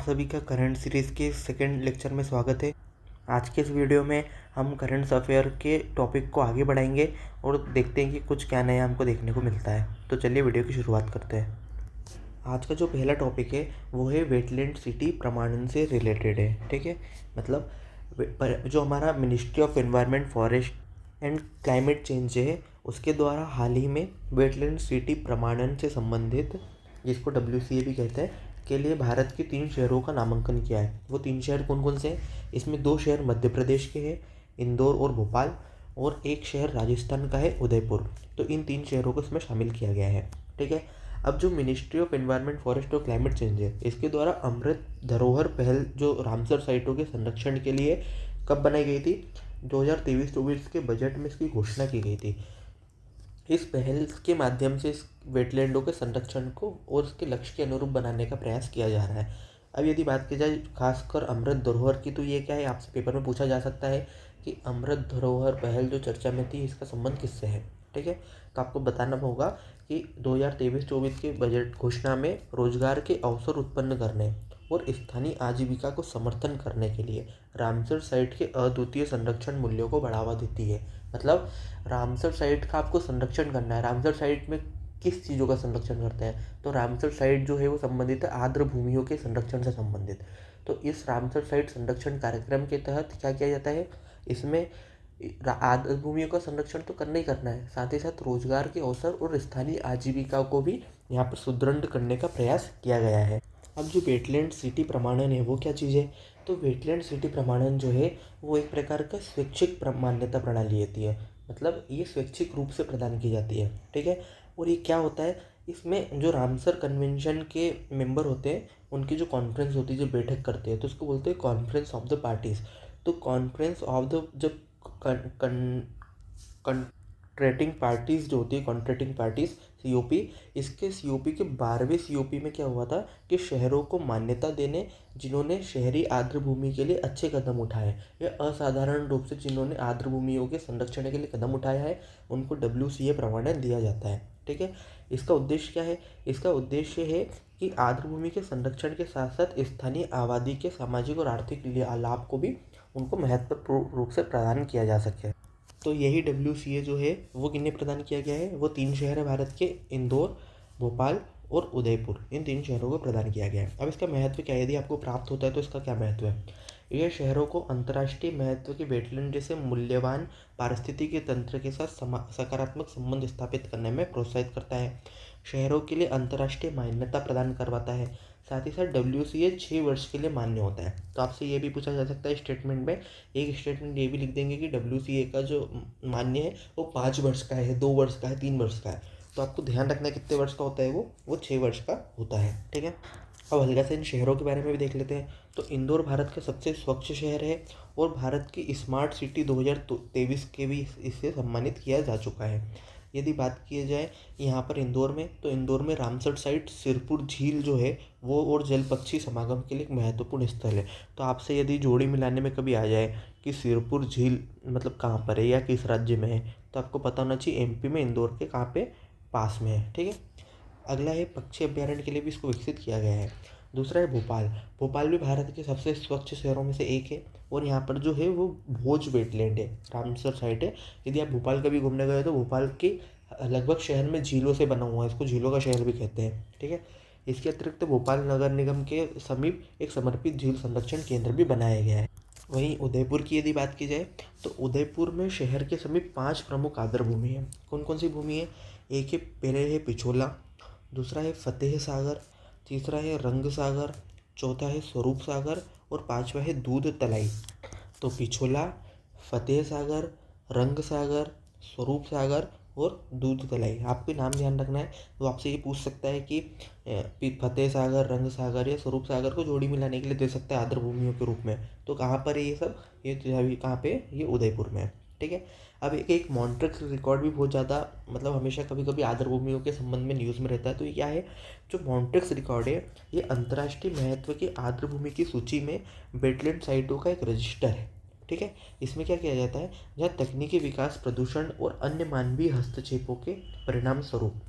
आप सभी का करंट सीरीज़ के सेकंड लेक्चर में स्वागत है। आज के इस वीडियो में हम करंट अफेयर के टॉपिक को आगे बढ़ाएंगे और देखते हैं कि कुछ क्या नया हमको देखने को मिलता है। तो चलिए वीडियो की शुरुआत करते हैं। आज का जो पहला टॉपिक है वो है वेटलैंड सिटी प्रमाणन से रिलेटेड है। ठीक है, मतलब जो हमारा ministry of environment, forest and climate change है उसके द्वारा हाल ही में वेटलैंड सिटी प्रमाणन से संबंधित, जिसको WCA भी कहते हैं, के लिए भारत के 3 शहरों का नामांकन किया है। वो 3 शहर कौन कौन से हैं? इसमें 2 शहर मध्य प्रदेश के हैं, इंदौर और भोपाल, और 1 शहर राजस्थान का है, उदयपुर। तो इन 3 शहरों को इसमें शामिल किया गया है। ठीक है, अब जो मिनिस्ट्री ऑफ एनवायरनमेंट, फॉरेस्ट और क्लाइमेट चेंज है इसके द्वारा अमृत धरोहर पहल जो रामसर साइटों के संरक्षण के लिए कब बनाई गई थी? 2023-24 के बजट में इसकी घोषणा की गई थी। इस पहल के माध्यम से इस वेटलैंडों के संरक्षण को और उसके लक्ष्य के अनुरूप बनाने का प्रयास किया जा रहा है। अब यदि बात की जाए खासकर अमृत धरोहर की, तो ये क्या है, आपसे पेपर में पूछा जा सकता है कि अमृत धरोहर पहल जो चर्चा में थी इसका संबंध किससे है। ठीक है, तो आपको बताना होगा कि 2023-24 के बजट घोषणा में रोजगार के अवसर उत्पन्न करने और स्थानीय आजीविका को समर्थन करने के लिए रामसर साइट के अद्वितीय संरक्षण मूल्यों को बढ़ावा देती है। मतलब रामसर साइट का आपको संरक्षण करना है। रामसर साइट में किस चीज़ों का संरक्षण करते हैं? तो रामसर साइट जो है वो संबंधित है आर्द्र भूमियों के संरक्षण से संबंधित। तो इस रामसर साइट संरक्षण कार्यक्रम के तहत क्या किया जाता है? इसमें आर्द्र भूमियों का संरक्षण तो करना ही करना है, साथ ही साथ रोजगार के अवसर और स्थानीय आजीविका को भी यहाँ पर सुदृढ़ करने का प्रयास किया गया है। अब जो वेटलैंड सिटी प्रमाणन है वो क्या चीज़ है? तो वेटलैंड सिटी प्रमाणन जो है वो एक प्रकार का स्वैच्छिक मान्यता प्रणाली होती है। मतलब ये स्वैच्छिक रूप से प्रदान की जाती है। ठीक है, और ये क्या होता है, इसमें जो रामसर कन्वेंशन के मेंबर होते हैं उनकी जो कॉन्फ्रेंस होती है, जो बैठक करते हैं, तो उसको बोलते हैं कॉन्फ्रेंस ऑफ द पार्टीज। तो कॉन्फ्रेंस ऑफ द जब कॉन्ट्रैक्टिंग पार्टीज जो होती है, कॉन्ट्रैक्टिंग पार्टीज COP, इसके COP के 12वें COP में क्या हुआ था कि शहरों को मान्यता देने जिन्होंने शहरी आर्द्र भूमि के लिए अच्छे कदम उठाए या असाधारण रूप से जिन्होंने आर्द्र भूमियों के संरक्षण के लिए कदम उठाया है उनको WCA प्रमाणन दिया जाता है। ठीक है, इसका उद्देश्य क्या है? इसका उद्देश्य है कि आर्द्र भूमि के संरक्षण के साथ साथ स्थानीय आबादी के सामाजिक और आर्थिक लाभ को भी उनको महत्वपूर्ण रूप से प्रदान किया जा सके। तो यही WCA जो है वो किन्हें प्रदान किया गया है? वो 3 शहर है भारत के, इंदौर, भोपाल और उदयपुर। इन 3 शहरों को प्रदान किया गया है। अब इसका महत्व क्या है? यदि आपको प्राप्त होता है तो इसका क्या महत्व है? यह शहरों को अंतर्राष्ट्रीय महत्व के वेटलैंड जैसे मूल्यवान पारिस्थितिकी तंत्र के साथ सकारात्मक संबंध स्थापित करने में प्रोत्साहित करता है। शहरों के लिए अंतर्राष्ट्रीय मान्यता प्रदान करवाता है। साथ ही साथ WCA 6 वर्ष के लिए मान्य होता है। तो आपसे ये भी पूछा जा सकता है स्टेटमेंट में, एक स्टेटमेंट ये भी लिख देंगे कि WCA का जो मान्य है वो 5 वर्ष का है, 2 वर्ष का है, 3 वर्ष का है। तो आपको ध्यान रखना है कितने वर्ष का होता है वो 6 वर्ष का होता है। ठीक है, अब हल्का से इन शहरों के बारे में भी देख लेते हैं। तो इंदौर भारत का सबसे स्वच्छ शहर है और भारत की स्मार्ट सिटी 2023 के भी इससे सम्मानित किया जा चुका है। यदि बात की जाए यहाँ पर इंदौर में, तो इंदौर में रामसर साइट सिरपुर झील जो है वो और जल पक्षी समागम के लिए एक महत्वपूर्ण स्थल है। तो आपसे यदि जोड़ी मिलाने में कभी आ जाए कि सिरपुर झील मतलब कहाँ पर है या किस राज्य में है, तो आपको पता होना चाहिए MP में इंदौर के कहाँ पे पास में है। ठीक है, अगला है पक्षी अभ्यारण्य के लिए भी इसको विकसित किया गया है। दूसरा है भोपाल। भोपाल भी भारत के सबसे स्वच्छ शहरों में से एक है और यहाँ पर जो है वो भोज वेटलैंड है, रामसर साइट है। यदि आप भोपाल कभी घूमने गए तो भोपाल के लगभग शहर में झीलों से बना हुआ है, इसको झीलों का शहर भी कहते हैं। ठीक है, इसके अतिरिक्त भोपाल नगर निगम के समीप एक समर्पित झील संरक्षण केंद्र भी बनाया गया है। वहीं उदयपुर की यदि बात की जाए तो उदयपुर में शहर के समीप 5 प्रमुख आर्द्र भूमि है। कौन कौन सी भूमि है? एक है, पहले है पिछोला, दूसरा है फतेह सागर, तीसरा है रंग सागर, चौथा है स्वरूप सागर और 5वां है दूध तलाई। तो पिछोला, फतेह सागर, रंग सागर, स्वरूप सागर और दूध तलाई, आपको नाम ध्यान रखना है। तो आपसे ये पूछ सकता है कि फतेह सागर, रंग सागर या स्वरूप सागर को जोड़ी मिलाने के लिए दे सकता है आर्द्र भूमियों के रूप में। तो कहाँ पर है ये सब? ये अभी कहाँ पे? ये उदयपुर में है। ठीक है, अब एक मॉन्ट्रिक्स रिकॉर्ड भी बहुत ज़्यादा मतलब हमेशा कभी कभी आर्द्र भूमियों के संबंध में न्यूज़ में रहता है। तो ये क्या है? जो मॉन्ट्रिक्स रिकॉर्ड है ये अंतर्राष्ट्रीय महत्व की आर्द्र भूमि की सूची में वेटलैंड साइटों का एक रजिस्टर है। ठीक है, इसमें क्या किया जाता है? जहाँ तकनीकी विकास, प्रदूषण और अन्य मानवीय हस्तक्षेपों के परिणाम स्वरूप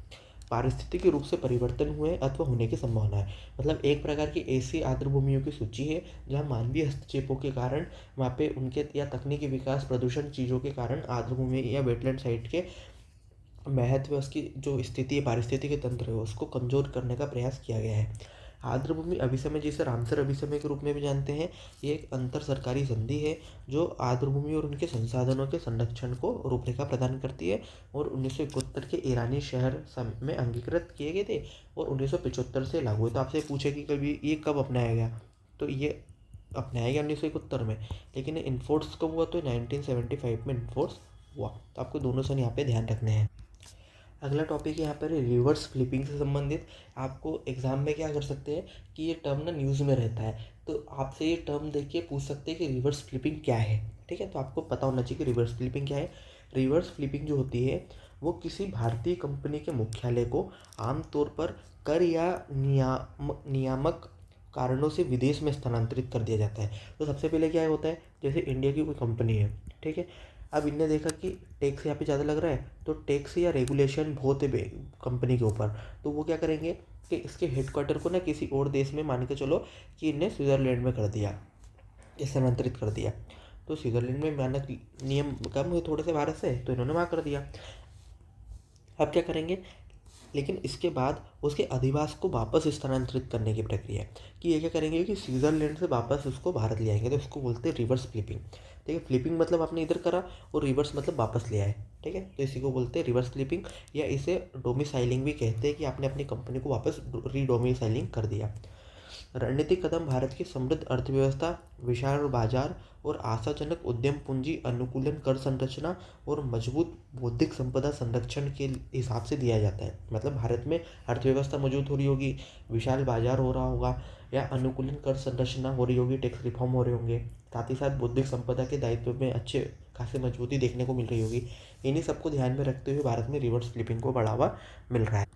पारिस्थितिक रूप से परिवर्तन हुए अथवा होने की संभावना है। मतलब एक प्रकार की ऐसी आर्द्रभूमियों की सूची है जहाँ मानवीय हस्तक्षेपों के कारण वहाँ पे उनके या तकनीकी विकास, प्रदूषण चीज़ों के कारण आर्द्रभूमि या वेटलैंड साइट के महत्व, उसकी जो स्थिति है, पारिस्थितिक तंत्र है, उसको कमज़ोर करने का प्रयास किया गया है। आर्द्रभूमि अभिसमय, जिसे रामसर अभिसमय के रूप में भी जानते हैं, ये एक अंतर सरकारी संधि है जो आर्द्रभूमि और उनके संसाधनों के संरक्षण को रूपरेखा प्रदान करती है और 1971 के ईरानी शहर में अंगीकृत किए गए थे और 1975 से लागू है। तो आपसे पूछे कि कभी ये कब अपनाया गया, तो ये अपनाया गया 1971 में, लेकिन इन्फोर्स कब हुआ, तो 1975 में इन्फोर्स हुआ। तो आपको दोनों सन यहाँ पे ध्यान रखने हैं। अगला टॉपिक यहाँ पर है रिवर्स फ्लिपिंग से संबंधित। आपको एग्जाम में क्या कर सकते हैं कि ये टर्म ना न्यूज़ में रहता है, तो आपसे ये टर्म देख के पूछ सकते हैं कि रिवर्स फ्लिपिंग क्या है। ठीक है, तो आपको पता होना चाहिए कि रिवर्स फ्लिपिंग क्या है। रिवर्स फ्लिपिंग जो होती है वो किसी भारतीय कंपनी के मुख्यालय को आमतौर पर कर या नियामक कारणों से विदेश में स्थानांतरित कर दिया जाता है। तो सबसे पहले क्या होता है, जैसे इंडिया की कोई कंपनी है, ठीक है, अब इनने देखा कि टैक्स यहाँ पे ज़्यादा लग रहा है, तो टैक्स या रेगुलेशन बहुत है कंपनी के ऊपर, तो वो क्या करेंगे कि इसके हेडक्वार्टर को ना किसी और देश में, मान के चलो कि इनने स्विट्ज़रलैंड में कर दिया, स्थानांतरित कर दिया, तो स्विट्ज़रलैंड में मानक नियम कम हुए थोड़े से भारत से, तो इन्होंने वहाँ कर दिया। अब क्या करेंगे, लेकिन इसके बाद उसके अधिवास को वापस स्थानांतरित करने की प्रक्रिया है कि ये क्या करेंगे कि स्विट्ज़रलैंड से वापस उसको भारत ले आएंगे, तो उसको बोलते हैं रिवर्स फ्लिपिंग। ठीक है, फ्लिपिंग मतलब आपने इधर करा और रिवर्स मतलब वापस ले आए। ठीक है, तो इसी को बोलते हैं रिवर्स फ्लिपिंग, या इसे डोमिसाइलिंग भी कहते हैं कि आपने अपनी कंपनी को वापस रीडोमिसाइलिंग कर दिया। रणनीतिक कदम भारत की समृद्ध अर्थव्यवस्था, विशाल बाजार और आशाजनक उद्यम पूंजी अनुकूलन, कर संरचना और मजबूत बौद्धिक संपदा संरक्षण के हिसाब से दिया जाता है। मतलब भारत में अर्थव्यवस्था मौजूद हो रही होगी, विशाल बाजार हो रहा होगा, या अनुकूलन कर संरचना हो रही होगी, टैक्स रिफॉर्म हो रहे होंगे, साथ ही साथ बौद्धिक संपदा के दायित्व में अच्छे खासी मजबूती देखने को मिल रही होगी। इन्हीं सबको ध्यान में रखते हुए भारत में रिवर्स फ्लिपिंग को बढ़ावा मिल रहा है।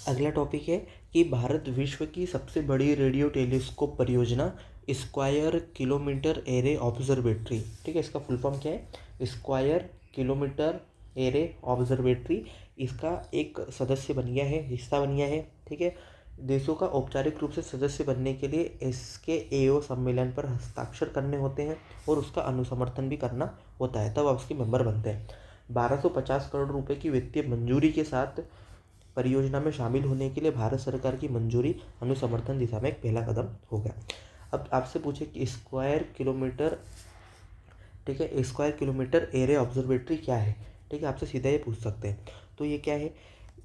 अगला टॉपिक है कि भारत विश्व की सबसे बड़ी रेडियो टेलीस्कोप परियोजना स्क्वायर किलोमीटर एरे ऑब्जर्वेटरी, ठीक है, इसका फुल फॉर्म क्या है, स्क्वायर किलोमीटर एरे ऑब्जर्वेटरी, इसका एक सदस्य बन गया है, हिस्सा बन गया है। ठीक है, देशों का औपचारिक रूप से सदस्य बनने के लिए इसके एओ सम्मेलन पर हस्ताक्षर करने होते हैं और उसका अनुसमर्थन भी करना होता है, तब आप उसके मेंबर बनते हैं। 1250 करोड़ रुपए की वित्तीय मंजूरी के साथ परियोजना में शामिल होने के लिए भारत सरकार की मंजूरी अनुसमर्थन दिशा में एक पहला कदम हो गया। अब आपसे पूछे कि स्क्वायर किलोमीटर, ठीक है, स्क्वायर किलोमीटर एरे ऑब्जर्वेटरी क्या है। ठीक है, आपसे सीधा ये पूछ सकते हैं। तो ये क्या है,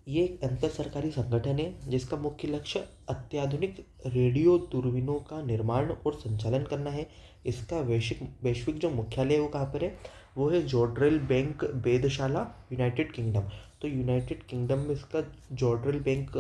ये एक अंतर सरकारी संगठन है जिसका मुख्य लक्ष्य अत्याधुनिक रेडियो दूरबीनों का निर्माण और संचालन करना है। इसका वैश्विक जो मुख्यालय है वो कहाँ पर है, वो है जॉर्डरेल बैंक वेधशाला, यूनाइटेड किंगडम। तो यूनाइटेड किंगडम में इसका जॉर्डरेल बैंक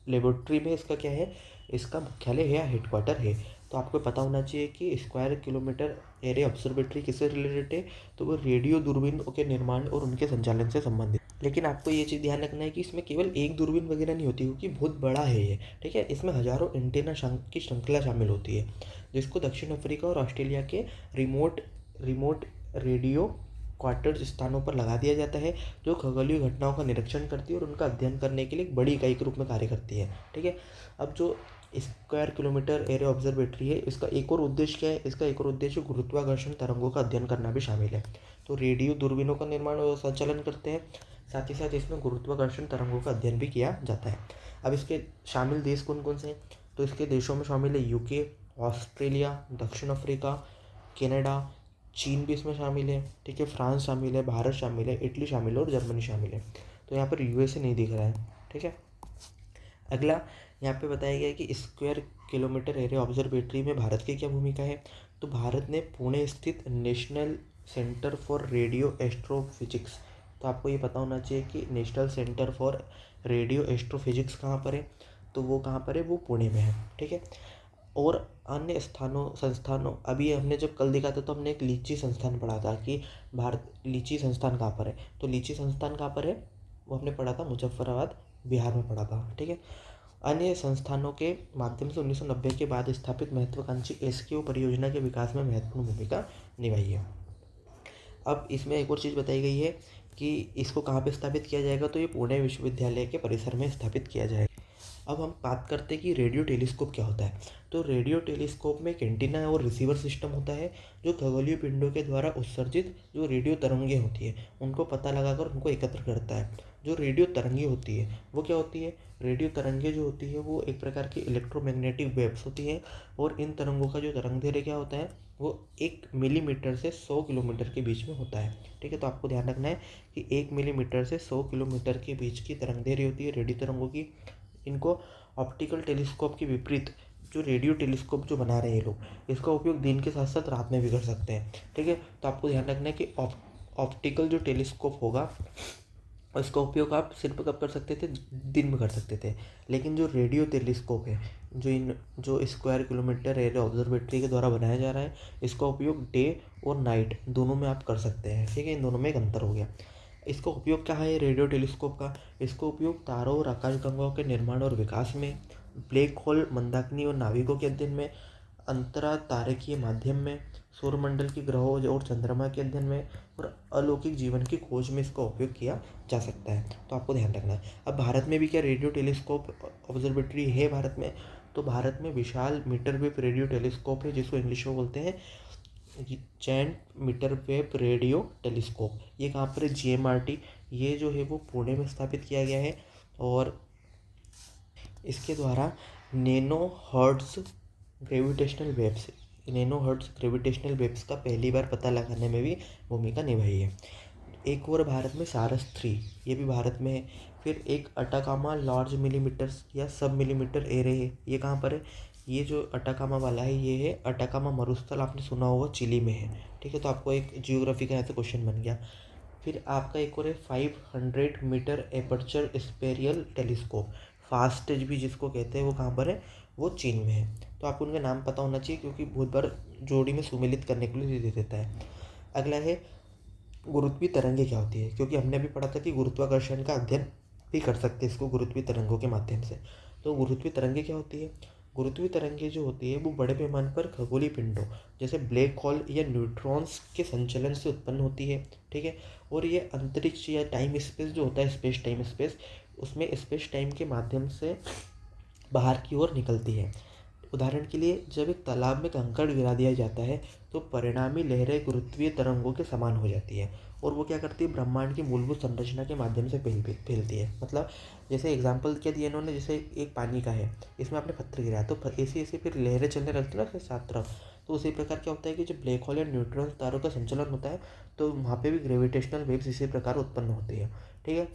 लेबोरेटरी में इसका क्या है, इसका मुख्यालय है या हेडक्वार्टर है। तो आपको पता होना चाहिए कि स्क्वायर किलोमीटर एरे ऑब्जर्वेटरी किससे रिलेटेड है, तो वो रेडियो दूरबीनों के निर्माण और उनके संचालन से संबंधित। लेकिन आपको ये चीज़ ध्यान रखना है कि इसमें केवल एक दूरबीन वगैरह नहीं होती, क्योंकि बहुत बड़ा है ये। ठीक है, इसमें हज़ारों एंटेना की श्रृंखला शामिल होती है, जिसको दक्षिण अफ्रीका और ऑस्ट्रेलिया के रिमोट रेडियो क्वार्टर्स स्थानों पर लगा दिया जाता है, जो खगोलीय घटनाओं का निरीक्षण करती है और उनका अध्ययन करने के लिए एक बड़ी इकाई के रूप में कार्य करती है। ठीक है, अब जो स्क्वायर किलोमीटर एरे ऑब्जर्वेटरी है, इसका एक और उद्देश्य क्या है, इसका एक और उद्देश्य गुरुत्वाकर्षण तरंगों का अध्ययन करना भी शामिल है। तो रेडियो दूरबीनों का निर्माण और संचालन करते हैं, साथ ही साथ इसमें गुरुत्वाकर्षण तरंगों का अध्ययन भी किया जाता है। अब इसके शामिल देश कौन कौन से हैं, तो इसके देशों में शामिल है यूके, ऑस्ट्रेलिया, दक्षिण अफ्रीका, कनाडा, चीन भी इसमें शामिल है। ठीक है, फ्रांस शामिल है, भारत शामिल है, इटली शामिल है और जर्मनी शामिल है। तो यहाँ पर यूएसए नहीं दिख रहा है। ठीक है, अगला यहाँ पे बताया गया है कि स्क्वायर किलोमीटर एरे ऑब्जर्वेटरी में भारत की क्या भूमिका है। तो भारत ने पुणे स्थित national centre for radio astrophysics, तो आपको ये पता होना चाहिए कि national centre for radio astrophysics कहाँ पर है, तो वो कहाँ पर है, वो पुणे में है। ठीक है, और अन्य संस्थानों, अभी हमने जब कल देखा था तो हमने एक लीची संस्थान पढ़ा था कि भारत लीची संस्थान कहाँ पर है, तो लीची संस्थान कहाँ पर है, वो हमने पढ़ा था मुजफ्फराबाद, बिहार में पढ़ा था। ठीक है, अन्य संस्थानों के माध्यम से 1990 के बाद स्थापित महत्वाकांक्षी एसकेओ परियोजना के विकास में महत्वपूर्ण भूमिका निभाई है। अब इसमें एक और चीज़ बताई गई है कि इसको कहाँ पे स्थापित किया जाएगा, तो ये पुणे विश्वविद्यालय के परिसर में स्थापित किया जाएगा। अब हम बात करते हैं कि रेडियो टेलीस्कोप क्या होता है। तो रेडियो टेलीस्कोप में एक एंटीना और रिसीवर सिस्टम होता है जो खगोलीय पिंडों के द्वारा उत्सर्जित जो रेडियो तरंगें होती है उनको पता लगाकर उनको एकत्र करता है। जो रेडियो तरंगें होती है वो क्या होती है, रेडियो तरंगें जो होती है वो एक प्रकार की इलेक्ट्रोमैग्नेटिक वेव्स होती है, और इन तरंगों का जो तरंग दैर्घ्य क्या होता है वो 1 मिलीमीटर से 100 किलोमीटर के बीच में होता है। ठीक है, तो आपको ध्यान रखना है कि 1 मिलीमीटर से 100 किलोमीटर के बीच की तरंग दैर्घ्य होती है रेडियो तरंगों की। इनको ऑप्टिकल टेलीस्कोप के विपरीत जो रेडियो टेलीस्कोप जो बना रहे हैं लोग, इसका उपयोग दिन के साथ साथ रात में भी कर सकते हैं। ठीक है, तो आपको ध्यान रखना है कि ऑप्टिकल जो टेलीस्कोप होगा इसका उपयोग आप सिर्फ कब कर सकते थे, दिन में कर सकते थे। लेकिन जो रेडियो टेलीस्कोप है जो स्क्वायर किलोमीटर एरिया ऑब्जर्वेटरी के द्वारा बनाया जा रहा है, इसका उपयोग डे और नाइट दोनों में आप कर सकते हैं। ठीक है, इन दोनों में एक अंतर हो गया। इसका उपयोग क्या है रेडियो टेलीस्कोप का, इसका उपयोग तारों और आकाशगंगाओं के निर्माण और विकास में, ब्लैक होल, मंदाकिनी और नाभिकों के अध्ययन में, अंतरा तारकीय माध्यम में, सौरमंडल के ग्रहों और चंद्रमा के अध्ययन में, और अलौकिक जीवन की खोज में इसका उपयोग किया जा सकता है। तो आपको ध्यान रखना है। अब भारत में भी क्या रेडियो टेलीस्कोप ऑब्जर्वेटरी है भारत में, तो भारत में विशाल मीटर वेव रेडियो टेलीस्कोप है जिसको इंग्लिश में बोलते हैं giant metre wave radio telescope. ये कहाँ पर है, GMRT। ये जो है वो पुणे में स्थापित किया गया है, और इसके द्वारा नैनो हर्ट्ज ग्रेविटेशनल वेव्स का पहली बार पता लगाने में भी भूमिका निभाई है। एक और भारत में सारस 3, ये भी भारत में है। फिर एक अटाकामा लार्ज मिलीमीटर्स या सब मिलीमीटर एरे है, ये कहाँ पर है, ये जो अटाकामा वाला है ये है अटाकामा मरुस्थल, आपने सुना होगा चिली में है। ठीक है, तो आपको एक जियोग्राफी का यहाँ से क्वेश्चन बन गया। फिर आपका एक और है 500 मीटर एपर्चर स्पेरियल टेलीस्कोप, फास्टेज भी जिसको कहते हैं, वो कहाँ पर है, वो चीन में है। तो आपको उनका नाम पता होना चाहिए क्योंकि बहुत बार जोड़ी में सुमेलित करने के लिए दे देता है। अगला है गुरुत्वीय तरंगे क्या होती है, क्योंकि हमने भी पढ़ा था कि गुरुत्वाकर्षण का अध्ययन भी कर सकते हैं इसको गुरुत्वीय तरंगों के माध्यम से। तो गुरुत्वीय तरंगे क्या होती है, गुरुत्वीय तरंगे जो होती है वो बड़े पैमाने पर खगोलीय पिंडों जैसे ब्लैक होल या न्यूट्रॉन्स के संचलन से उत्पन्न होती है। ठीक है, और ये अंतरिक्ष या टाइम स्पेस जो होता है स्पेस टाइम स्पेस, उसमें स्पेस टाइम के माध्यम से बाहर की ओर निकलती है। उदाहरण के लिए जब एक तालाब में कंकड़ गिरा दिया जाता है तो परिणामी लहरें गुरुत्वीय तरंगों के समान हो जाती है, और वो क्या करती है, ब्रह्मांड की मूलभूत संरचना के माध्यम से फैलती है। मतलब जैसे एग्जाम्पल क्या दिया इन्होंने, जैसे एक पानी का है, इसमें आपने पत्थर गिराया तो ऐसे ऐसे फिर लहरें चलने लगती है ना सात तरफ। तो उसी प्रकार क्या होता है कि जब ब्लैक होल या न्यूट्रॉन तारों का संचलन होता है तो वहाँ पे भी ग्रेविटेशनल वेव्स इसी प्रकार उत्पन्न होती है। ठीक है,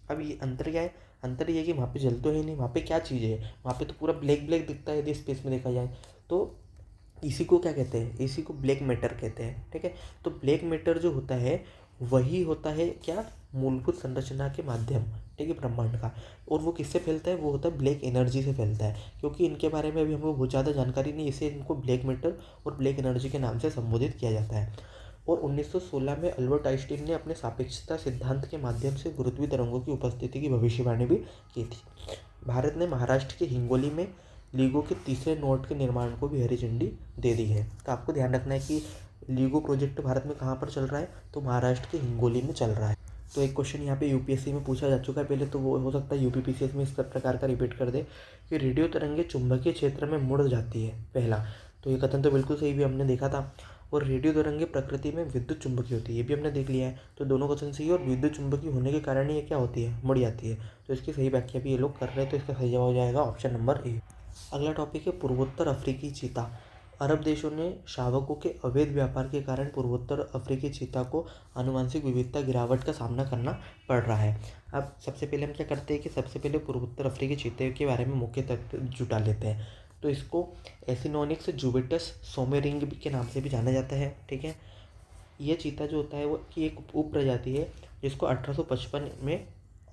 अब ये अंतर क्या है, अंतर ये है कि वहाँ पे जल तो है नहीं, वहाँ पे क्या चीज़ है, वहाँ पे तो पूरा ब्लैक ब्लैक दिखता है यदि स्पेस में देखा जाए तो। इसी को क्या कहते हैं, इसी को ब्लैक मैटर कहते हैं। ठीक है, तो ब्लैक मैटर जो होता है वही होता है क्या, मूलभूत संरचना के माध्यम, ठीक है, ब्रह्मांड का। और वो किससे फैलता है, वो होता है ब्लैक एनर्जी से फैलता है। क्योंकि इनके बारे में अभी हमको बहुत ज़्यादा जानकारी नहीं, इसे इनको ब्लैक मैटर और ब्लैक एनर्जी के नाम से संबोधित किया जाता है। और 1916 में अल्बर्ट आइंस्टीन ने अपने सापेक्षता सिद्धांत के माध्यम से गुरुत्वीय तरंगों की उपस्थिति की भविष्यवाणी भी की थी। भारत ने महाराष्ट्र के हिंगोली में लीगो के तीसरे नोड के निर्माण को भी हरी झंडी दे दी है। तो आपको ध्यान रखना है कि लीगो प्रोजेक्ट भारत में कहाँ पर चल रहा है, तो महाराष्ट्र के हिंगोली में चल रहा है। तो एक क्वेश्चन यहाँ पे यूपीएससी में पूछा जा चुका है पहले, तो वो हो सकता है यूपीपीसीएस में इस प्रकार का रिपीट कर दे कि रेडियो तरंगे चुंबकीय क्षेत्र में मुड़ जाती है, पहला। तो ये कथन तो बिल्कुल सही भी हमने देखा था। और रेडियो तरंगे प्रकृति में विद्युत चुंबकीय होती है, ये भी हमने देख लिया है। तो दोनों कथन सही है, और विद्युत चुंबकीय होने के कारण ही ये क्या होती है, मुड़ जाती है। तो इसकी सही व्याख्या भी ये लोग कर रहे हैं, तो इसका सही जवाब हो जाएगा ऑप्शन नंबर ए। अगला टॉपिक है पूर्वोत्तर अफ्रीकी चीता। अरब देशों ने शावकों के अवैध व्यापार के कारण पूर्वोत्तर अफ्रीकी चीता को आनुवंशिक विविधता गिरावट का सामना करना पड़ रहा है। अब सबसे पहले हम क्या करते हैं कि सबसे पहले पूर्वोत्तर अफ्रीकी चीते के बारे में मुख्य तथ्य जुटा लेते हैं। तो इसको एसिनोनिक्स जुबिटस सोमेरिंग के नाम से भी जाना जाता है। ठीक है, यह चीता जो होता है वो की एक उप प्रजाति है जिसको 1855 में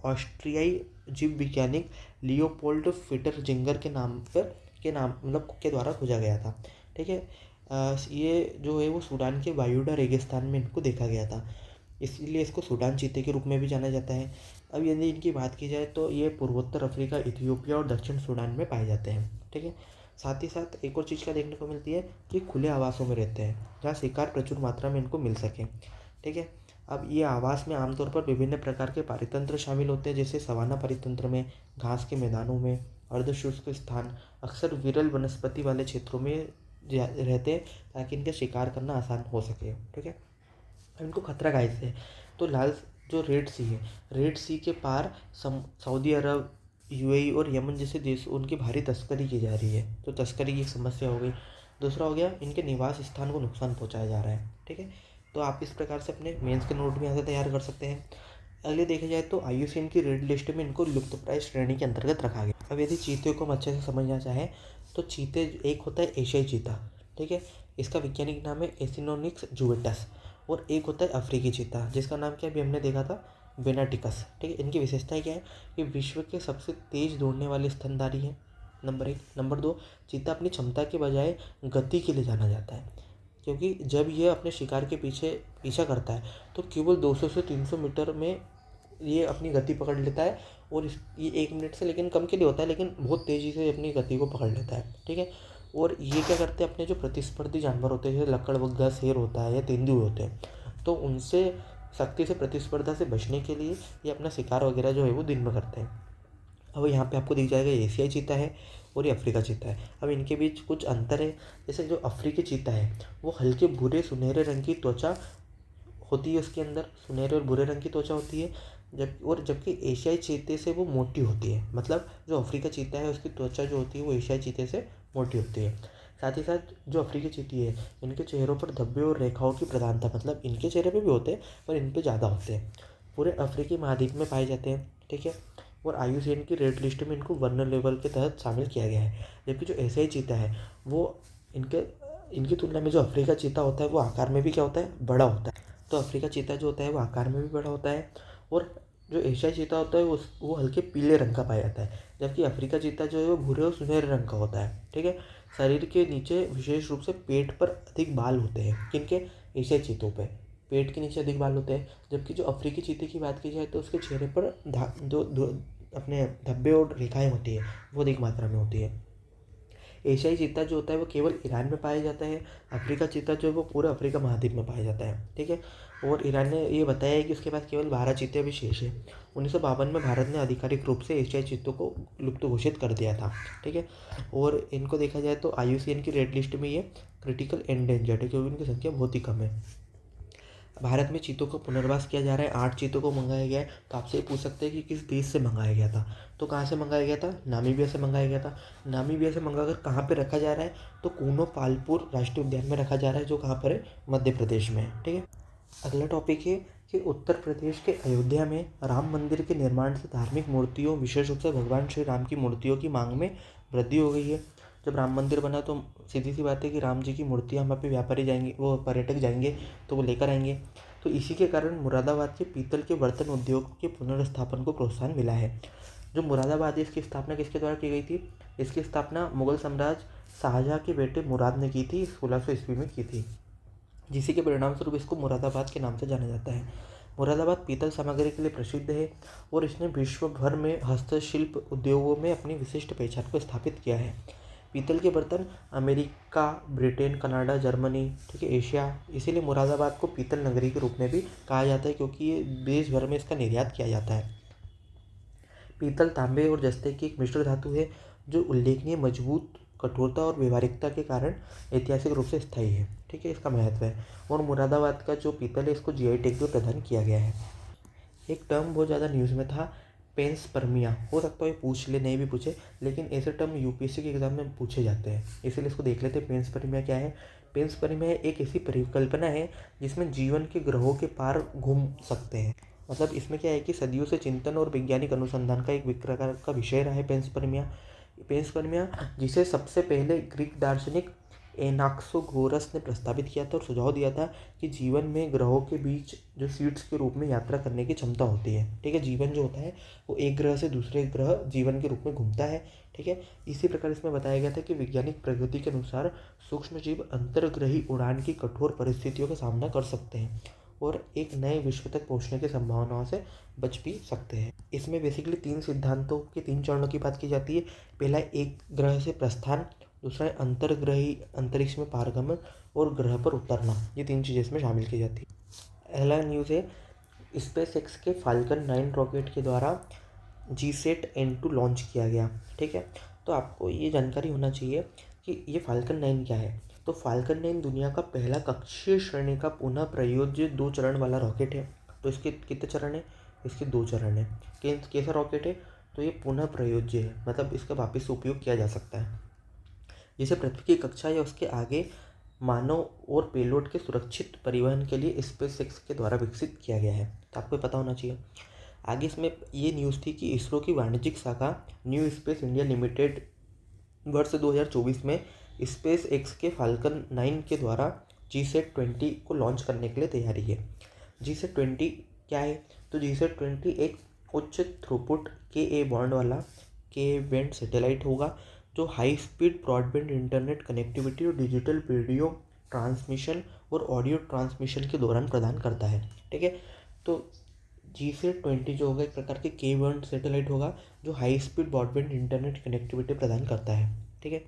ऑस्ट्रियाई जीव वैज्ञानिक लियोपोल्ड फिटरजिंगर के नाम मतलब के द्वारा खोजा गया था। ठीक है, ये जो है वो सूडान के वायुडा रेगिस्तान में इनको देखा गया था, इसलिए इसको सूडान चीते के रूप में भी जाना जाता है। अब यदि इनकी बात की जाए तो ये पूर्वोत्तर अफ्रीका, इथियोपिया और दक्षिण सूडान में पाए जाते हैं। ठीक है, साथ ही साथ एक और चीज़ क्या देखने को मिलती है कि खुले आवासों में रहते हैं जहाँ शिकार प्रचुर मात्रा में इनको मिल सके। ठीक है। अब ये आवास में आमतौर पर विभिन्न प्रकार के पारितंत्र शामिल होते हैं, जैसे सवाना परितंत्र में घास के मैदानों में, अर्धशुष्क स्थान, अक्सर विरल वनस्पति वाले क्षेत्रों में रहते हैं ताकि इनका शिकार करना आसान हो सके। ठीक है। अब इनको खतरा काहे से है, तो लाल जो रेड सी है, रेड सी के पार सऊदी अरब, यूएई और यमन जैसे देश उनकी भारी तस्करी की जा रही है, तो तस्करी की एक समस्या हो गई। दूसरा हो गया, इनके निवास स्थान को नुकसान पहुंचाया जा रहा है। ठीक है। तो आप इस प्रकार से अपने मेंस के नोट भी यहाँ से तैयार कर सकते हैं। अगले देखा जाए तो IUCN की रेड लिस्ट में इनको लुप्तप्राय श्रेणी के अंतर्गत रखा गया। अब यदि चीते को हम अच्छे से समझना चाहें तो चीते, एक होता है एशियाई चीता, ठीक है, इसका वैज्ञानिक नाम है एसिनोनिक्स जुवेटस, और एक होता है अफ्रीकी चीता जिसका नाम क्या अभी हमने देखा था, बेनाटिकस। ठीक है। इनकी विशेषताएं क्या है कि विश्व के सबसे तेज दौड़ने वाले स्तनधारी है, नंबर 1। नंबर 2, चीता अपनी क्षमता के बजाय गति के लिए जाना जाता है, क्योंकि जब ये अपने शिकार के पीछे पीछा करता है तो केवल 200 से 300 मीटर में ये अपनी गति पकड़ लेता है, और ये 1 मिनट से लेकिन कम के लिए होता है, लेकिन बहुत तेज़ी से अपनी गति को पकड़ लेता है। ठीक है। और ये क्या करते हैं, अपने जो प्रतिस्पर्धी जानवर होते हैं जैसे लकड़बग्घा, शेर होता है या तेंदुए होते हैं, तो उनसे सख्ती से प्रतिस्पर्धा से बचने के लिए ये अपना शिकार वगैरह जो है वो दिन में करते हैं। अब यहाँ पे आपको दिख जाएगा एशियाई चीता है और ये अफ्रीका चीता है। अब इनके बीच कुछ अंतर है, जैसे जो अफ्रीकी चीता है वो हल्के भूरे सुनहरे रंग की त्वचा होती है, उसके अंदर सुनहरे और भूरे रंग की त्वचा होती है, जबकि एशियाई चीते से वो मोटी होती है। मतलब जो अफ्रीका चीता है उसकी त्वचा जो होती है वो एशियाई चीते से मोटी होती है। साथ ही साथ जो अफ्रीकी चीती है इनके चेहरों पर धब्बे और रेखाओं की प्रधानता, मतलब इनके चेहरे पे भी होते हैं पर इन पे ज़्यादा होते हैं, पूरे अफ्रीकी महाद्वीप में पाए जाते हैं। ठीक है। और IUCN की रेड लिस्ट में इनको वर्ण लेवल के तहत शामिल किया गया है। जबकि जो एशियाई चीता है वो इनके इनकी तुलना में जो अफ्रीका चीता होता है वो आकार में भी क्या होता है, बड़ा होता है। तो अफ्रीका चीता जो होता है वो आकार में भी बड़ा होता है, और जो एशियाई चीता होता है वो हल्के पीले रंग का पाया जाता है, जबकि अफ्रीका चीता जो है वो भूरे और सुनहरे रंग का होता है। ठीक है। शरीर के नीचे विशेष रूप से पेट पर अधिक बाल होते हैं, किनके, एशियाई चीतों पे पेट के नीचे अधिक बाल होते हैं। जबकि जो अफ्रीकी चीते की बात की जाए तो उसके चेहरे पर अपने धब्बे और रेखाएं होती है, वो अधिक मात्रा में होती है। एशियाई चीता जो होता है वो केवल ईरान में पाया जाता है, अफ्रीका चीता जो है वो पूरे अफ्रीका महाद्वीप में पाया जाता है। ठीक है। और ईरान ने ये बताया है कि उसके पास केवल 12 चीते अभी शेष है। 1952 में भारत ने आधिकारिक रूप से एशियाई चीतों को लुप्त घोषित कर दिया था। ठीक है। और इनको देखा जाए तो IUCN की रेड लिस्ट में ये क्रिटिकल एंडेंजर्ड है, क्योंकि इनकी संख्या बहुत ही कम है। भारत में चीतों का पुनर्वास किया जा रहा है, 8 चीतों को मंगाया गया है। तो आपसे ये पूछ सकते हैं कि किस देश से मंगाया गया था, तो कहाँ से मंगाया गया था, नामीबिया से मंगाया गया था। नामीबिया से मंगाकर कहाँ पे रखा जा रहा है, तो कूनो पालपुर राष्ट्रीय उद्यान में रखा जा रहा है, जो कहाँ पर है, मध्य प्रदेश में है। ठीक है। अगला टॉपिक है कि उत्तर प्रदेश के अयोध्या में राम मंदिर के निर्माण से धार्मिक मूर्तियों, विशेष रूप से भगवान श्री राम की मूर्तियों की मांग में वृद्धि हो गई है। जब राम मंदिर बना तो सीधी सी बात है कि राम जी की मूर्तियाँ वहाँ पे व्यापारी जाएंगे, वो पर्यटक जाएंगे तो वो लेकर आएंगे। तो इसी के कारण मुरादाबाद के पीतल के बर्तन उद्योग के पुनर्स्थापन को प्रोत्साहन मिला है। जो मुरादाबाद है इसकी स्थापना किसके द्वारा की गई थी, इसकी स्थापना मुगल सम्राट शाहजहाँ के बेटे मुराद ने की थी, 1600 ईस्वी में की थी, जिसी के परिणाम स्वरूप इसको मुरादाबाद के नाम से जाना जाता है। मुरादाबाद पीतल सामग्री के लिए प्रसिद्ध है और इसने विश्व भर में हस्तशिल्प उद्योगों में अपनी विशिष्ट पहचान को स्थापित किया है। पीतल के बर्तन अमेरिका, ब्रिटेन, कनाडा, जर्मनी, ठीक है, एशिया, इसीलिए मुरादाबाद को पीतल नगरी के रूप में भी कहा जाता है, क्योंकि ये देश भर में इसका निर्यात किया जाता है। पीतल, तांबे और जस्ते की एक मिश्र धातु है जो उल्लेखनीय मजबूत, कठोरता और व्यवहारिकता के कारण ऐतिहासिक रूप से स्थायी है। ठीक है, इसका महत्व है। और मुरादाबाद का जो पीतल है इसको GI टैग भी प्रदान किया गया है। एक टर्म बहुत ज़्यादा न्यूज़ में था, पेंसपर्मिया, हो सकता है पूछ ले, नहीं भी पूछे, लेकिन ऐसे टर्म UPSC के एग्जाम में पूछे जाते हैं, इसीलिए इसको देख लेते हैं। पेंसपर्मिया क्या है। पेंसपर्मिया एक ऐसी परिकल्पना है जिसमें जीवन के ग्रहों के पार घूम सकते हैं। मतलब इसमें क्या है कि सदियों से चिंतन और वैज्ञानिक अनुसंधान का एक प्रकार का विषय रहा है पेंसपर्मिया। पेंसपर्मिया जिसे सबसे पहले ग्रीक दार्शनिक एनाक्सोगोरस ने प्रस्तावित किया था और सुझाव दिया था कि जीवन में ग्रहों के बीच जो सीड्स के रूप में यात्रा करने की क्षमता होती है। ठीक है, जीवन जो होता है वो एक ग्रह से दूसरे ग्रह जीवन के रूप में घूमता है। ठीक है, इसी प्रकार इसमें बताया गया था कि वैज्ञानिक प्रगति के अनुसार सूक्ष्म जीव अंतर्ग्रही उड़ान की कठोर परिस्थितियों का सामना कर सकते हैं और एक नए विश्व तक पहुंचने की संभावनाओं से बच भी सकते हैं। इसमें बेसिकली 3 सिद्धांतों के 3 चरणों की बात की जाती है। पहला एक ग्रह से प्रस्थान, दूसरा है अंतर्ग्रही अंतरिक्ष में पारगमन और ग्रह पर उतरना। ये 3 चीज़ें इसमें शामिल की जाती है। अगला न्यूज़ है, स्पेस एक्स के फाल्कन 9 रॉकेट के द्वारा GSAT-N2 लॉन्च किया गया। ठीक है, तो आपको ये जानकारी होना चाहिए कि ये फाल्कन 9 क्या है। तो फाल्कन 9 दुनिया का पहला कक्षीय श्रेणी का पुनः प्रयोज्य 2 चरण वाला रॉकेट है। तो इसके कितने चरण है? इसके 2 चरण है। कैसा रॉकेट है? तो ये पुनः प्रयोज्य है, मतलब इसका वापस से उपयोग किया जा सकता है, जिसे पृथ्वी की कक्षा या उसके आगे मानव और पेलोड के सुरक्षित परिवहन के लिए स्पेस एक्स के द्वारा विकसित किया गया है। तो आपको पता होना चाहिए। आगे इसमें ये न्यूज़ थी कि इसरो की वाणिज्यिक शाखा न्यू स्पेस इंडिया लिमिटेड वर्ष 2024 में स्पेस एक्स के फाल्कन 9 के द्वारा GSAT-20 को लॉन्च करने के लिए तैयारी है। GSAT-20 क्या है? तो GSAT-20 एक उच्च थ्रूपुट के बॉन्ड वाला बैंड सैटेलाइट होगा, जो high speed broadband internet connectivity और डिजिटल वीडियो ट्रांसमिशन और ऑडियो ट्रांसमिशन के दौरान प्रदान करता है। ठीक है, तो GSAT-20 जो होगा एक प्रकार के बैंड सैटेलाइट होगा, जो high speed broadband internet connectivity प्रदान करता है। ठीक है,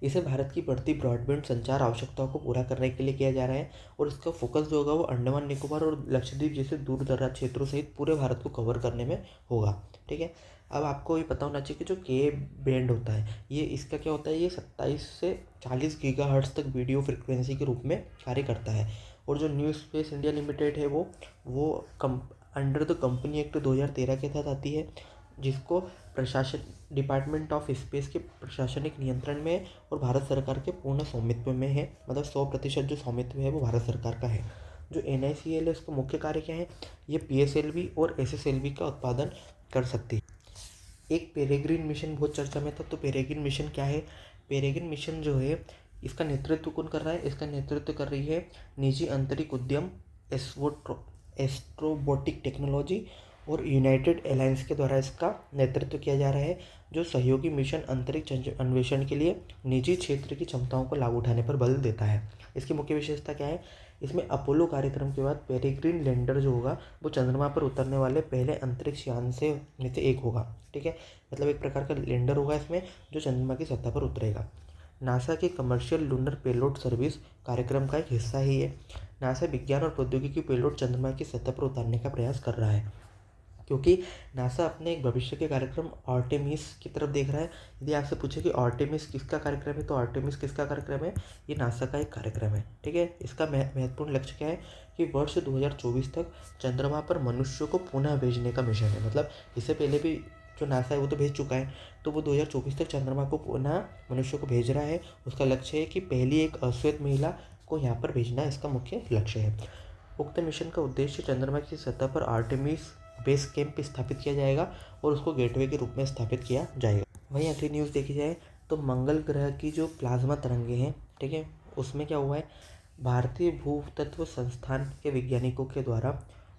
इसे भारत की बढ़ती ब्रॉडबैंड संचार आवश्यकताओं को पूरा करने के लिए किया जा रहा है, और इसका फोकस जो होगा वो अंडमान निकोबार और लक्षद्वीप जैसे दूर दराज क्षेत्रों सहित पूरे भारत को कवर करने में होगा। ठीक है, अब आपको ये पता होना चाहिए कि जो के बैंड होता है, ये इसका क्या होता है, ये 27 से 40 गीगाहर्ट्ज तक वीडियो फ्रिक्वेंसी के रूप में कार्य करता है। और जो न्यू स्पेस इंडिया लिमिटेड है वो अंडर द कंपनी एक्ट 2013 के तहत आती है, जिसको प्रशासन डिपार्टमेंट ऑफ स्पेस के प्रशासनिक नियंत्रण में और भारत सरकार के पूर्ण स्वामित्व में है। मतलब 100% जो स्वामित्व है वो भारत सरकार का है। जो NICL है उसका मुख्य कार्य क्या है? ये PSLV और SSLV का उत्पादन कर सकती है। एक पेरेग्रीन मिशन बहुत चर्चा में था। तो पेरेग्रीन मिशन क्या है? पेरेग्रीन मिशन जो है इसका नेतृत्व कौन कर रहा है? इसका नेतृत्व कर रही है निजी अंतरिक्ष उद्यम एस्ट्रोबोटिक टेक्नोलॉजी और यूनाइटेड एलायंस के द्वारा इसका नेतृत्व किया जा रहा है, जो सहयोगी मिशन अंतरिक्ष अन्वेषण के लिए निजी क्षेत्र की क्षमताओं को लाभ उठाने पर बल देता है। इसकी मुख्य विशेषता क्या है? इसमें अपोलो कार्यक्रम के बाद पेरेग्रीन लैंडर जो होगा वो चंद्रमा पर उतरने वाले पहले अंतरिक्ष यान से में से एक होगा। ठीक है, मतलब एक प्रकार का लैंडर होगा इसमें जो चंद्रमा की सतह पर उतरेगा। नासा के कमर्शियल लूनर पेलोड सर्विस कार्यक्रम का एक हिस्सा ही है। नासा विज्ञान और प्रौद्योगिकी पेलोड चंद्रमा की सतह पर उतारने का प्रयास कर रहा है, क्योंकि नासा अपने एक भविष्य के कार्यक्रम आर्टेमिस की तरफ देख रहा है। यदि आपसे पूछे कि आर्टेमिस किसका कार्यक्रम है, तो आर्टेमिस किसका कार्यक्रम है? ये नासा का एक कार्यक्रम है। ठीक है, इसका महत्वपूर्ण लक्ष्य क्या है कि वर्ष 2024 तक चंद्रमा पर मनुष्यों को पुनः भेजने का मिशन है। मतलब इससे पहले भी जो नासा है वो तो भेज चुका है, तो वो 2024 तक चंद्रमा को पुनः मनुष्यों को भेज रहा है। उसका लक्ष्य है कि पहली एक अश्वेत महिला को यहाँ पर भेजना इसका मुख्य लक्ष्य है। उक्त मिशन का उद्देश्य चंद्रमा की सतह पर आर्टेमिस बेस कैंप स्थापित किया जाएगा और उसको गेटवे के रूप में स्थापित किया जाएगा। वहीं अगली न्यूज़ देखी जाए तो मंगल ग्रह की जो प्लाज्मा तरंगे हैं, ठीक है, उसमें क्या हुआ है? भारतीय भूतत्व संस्थान के वैज्ञानिकों के द्वारा,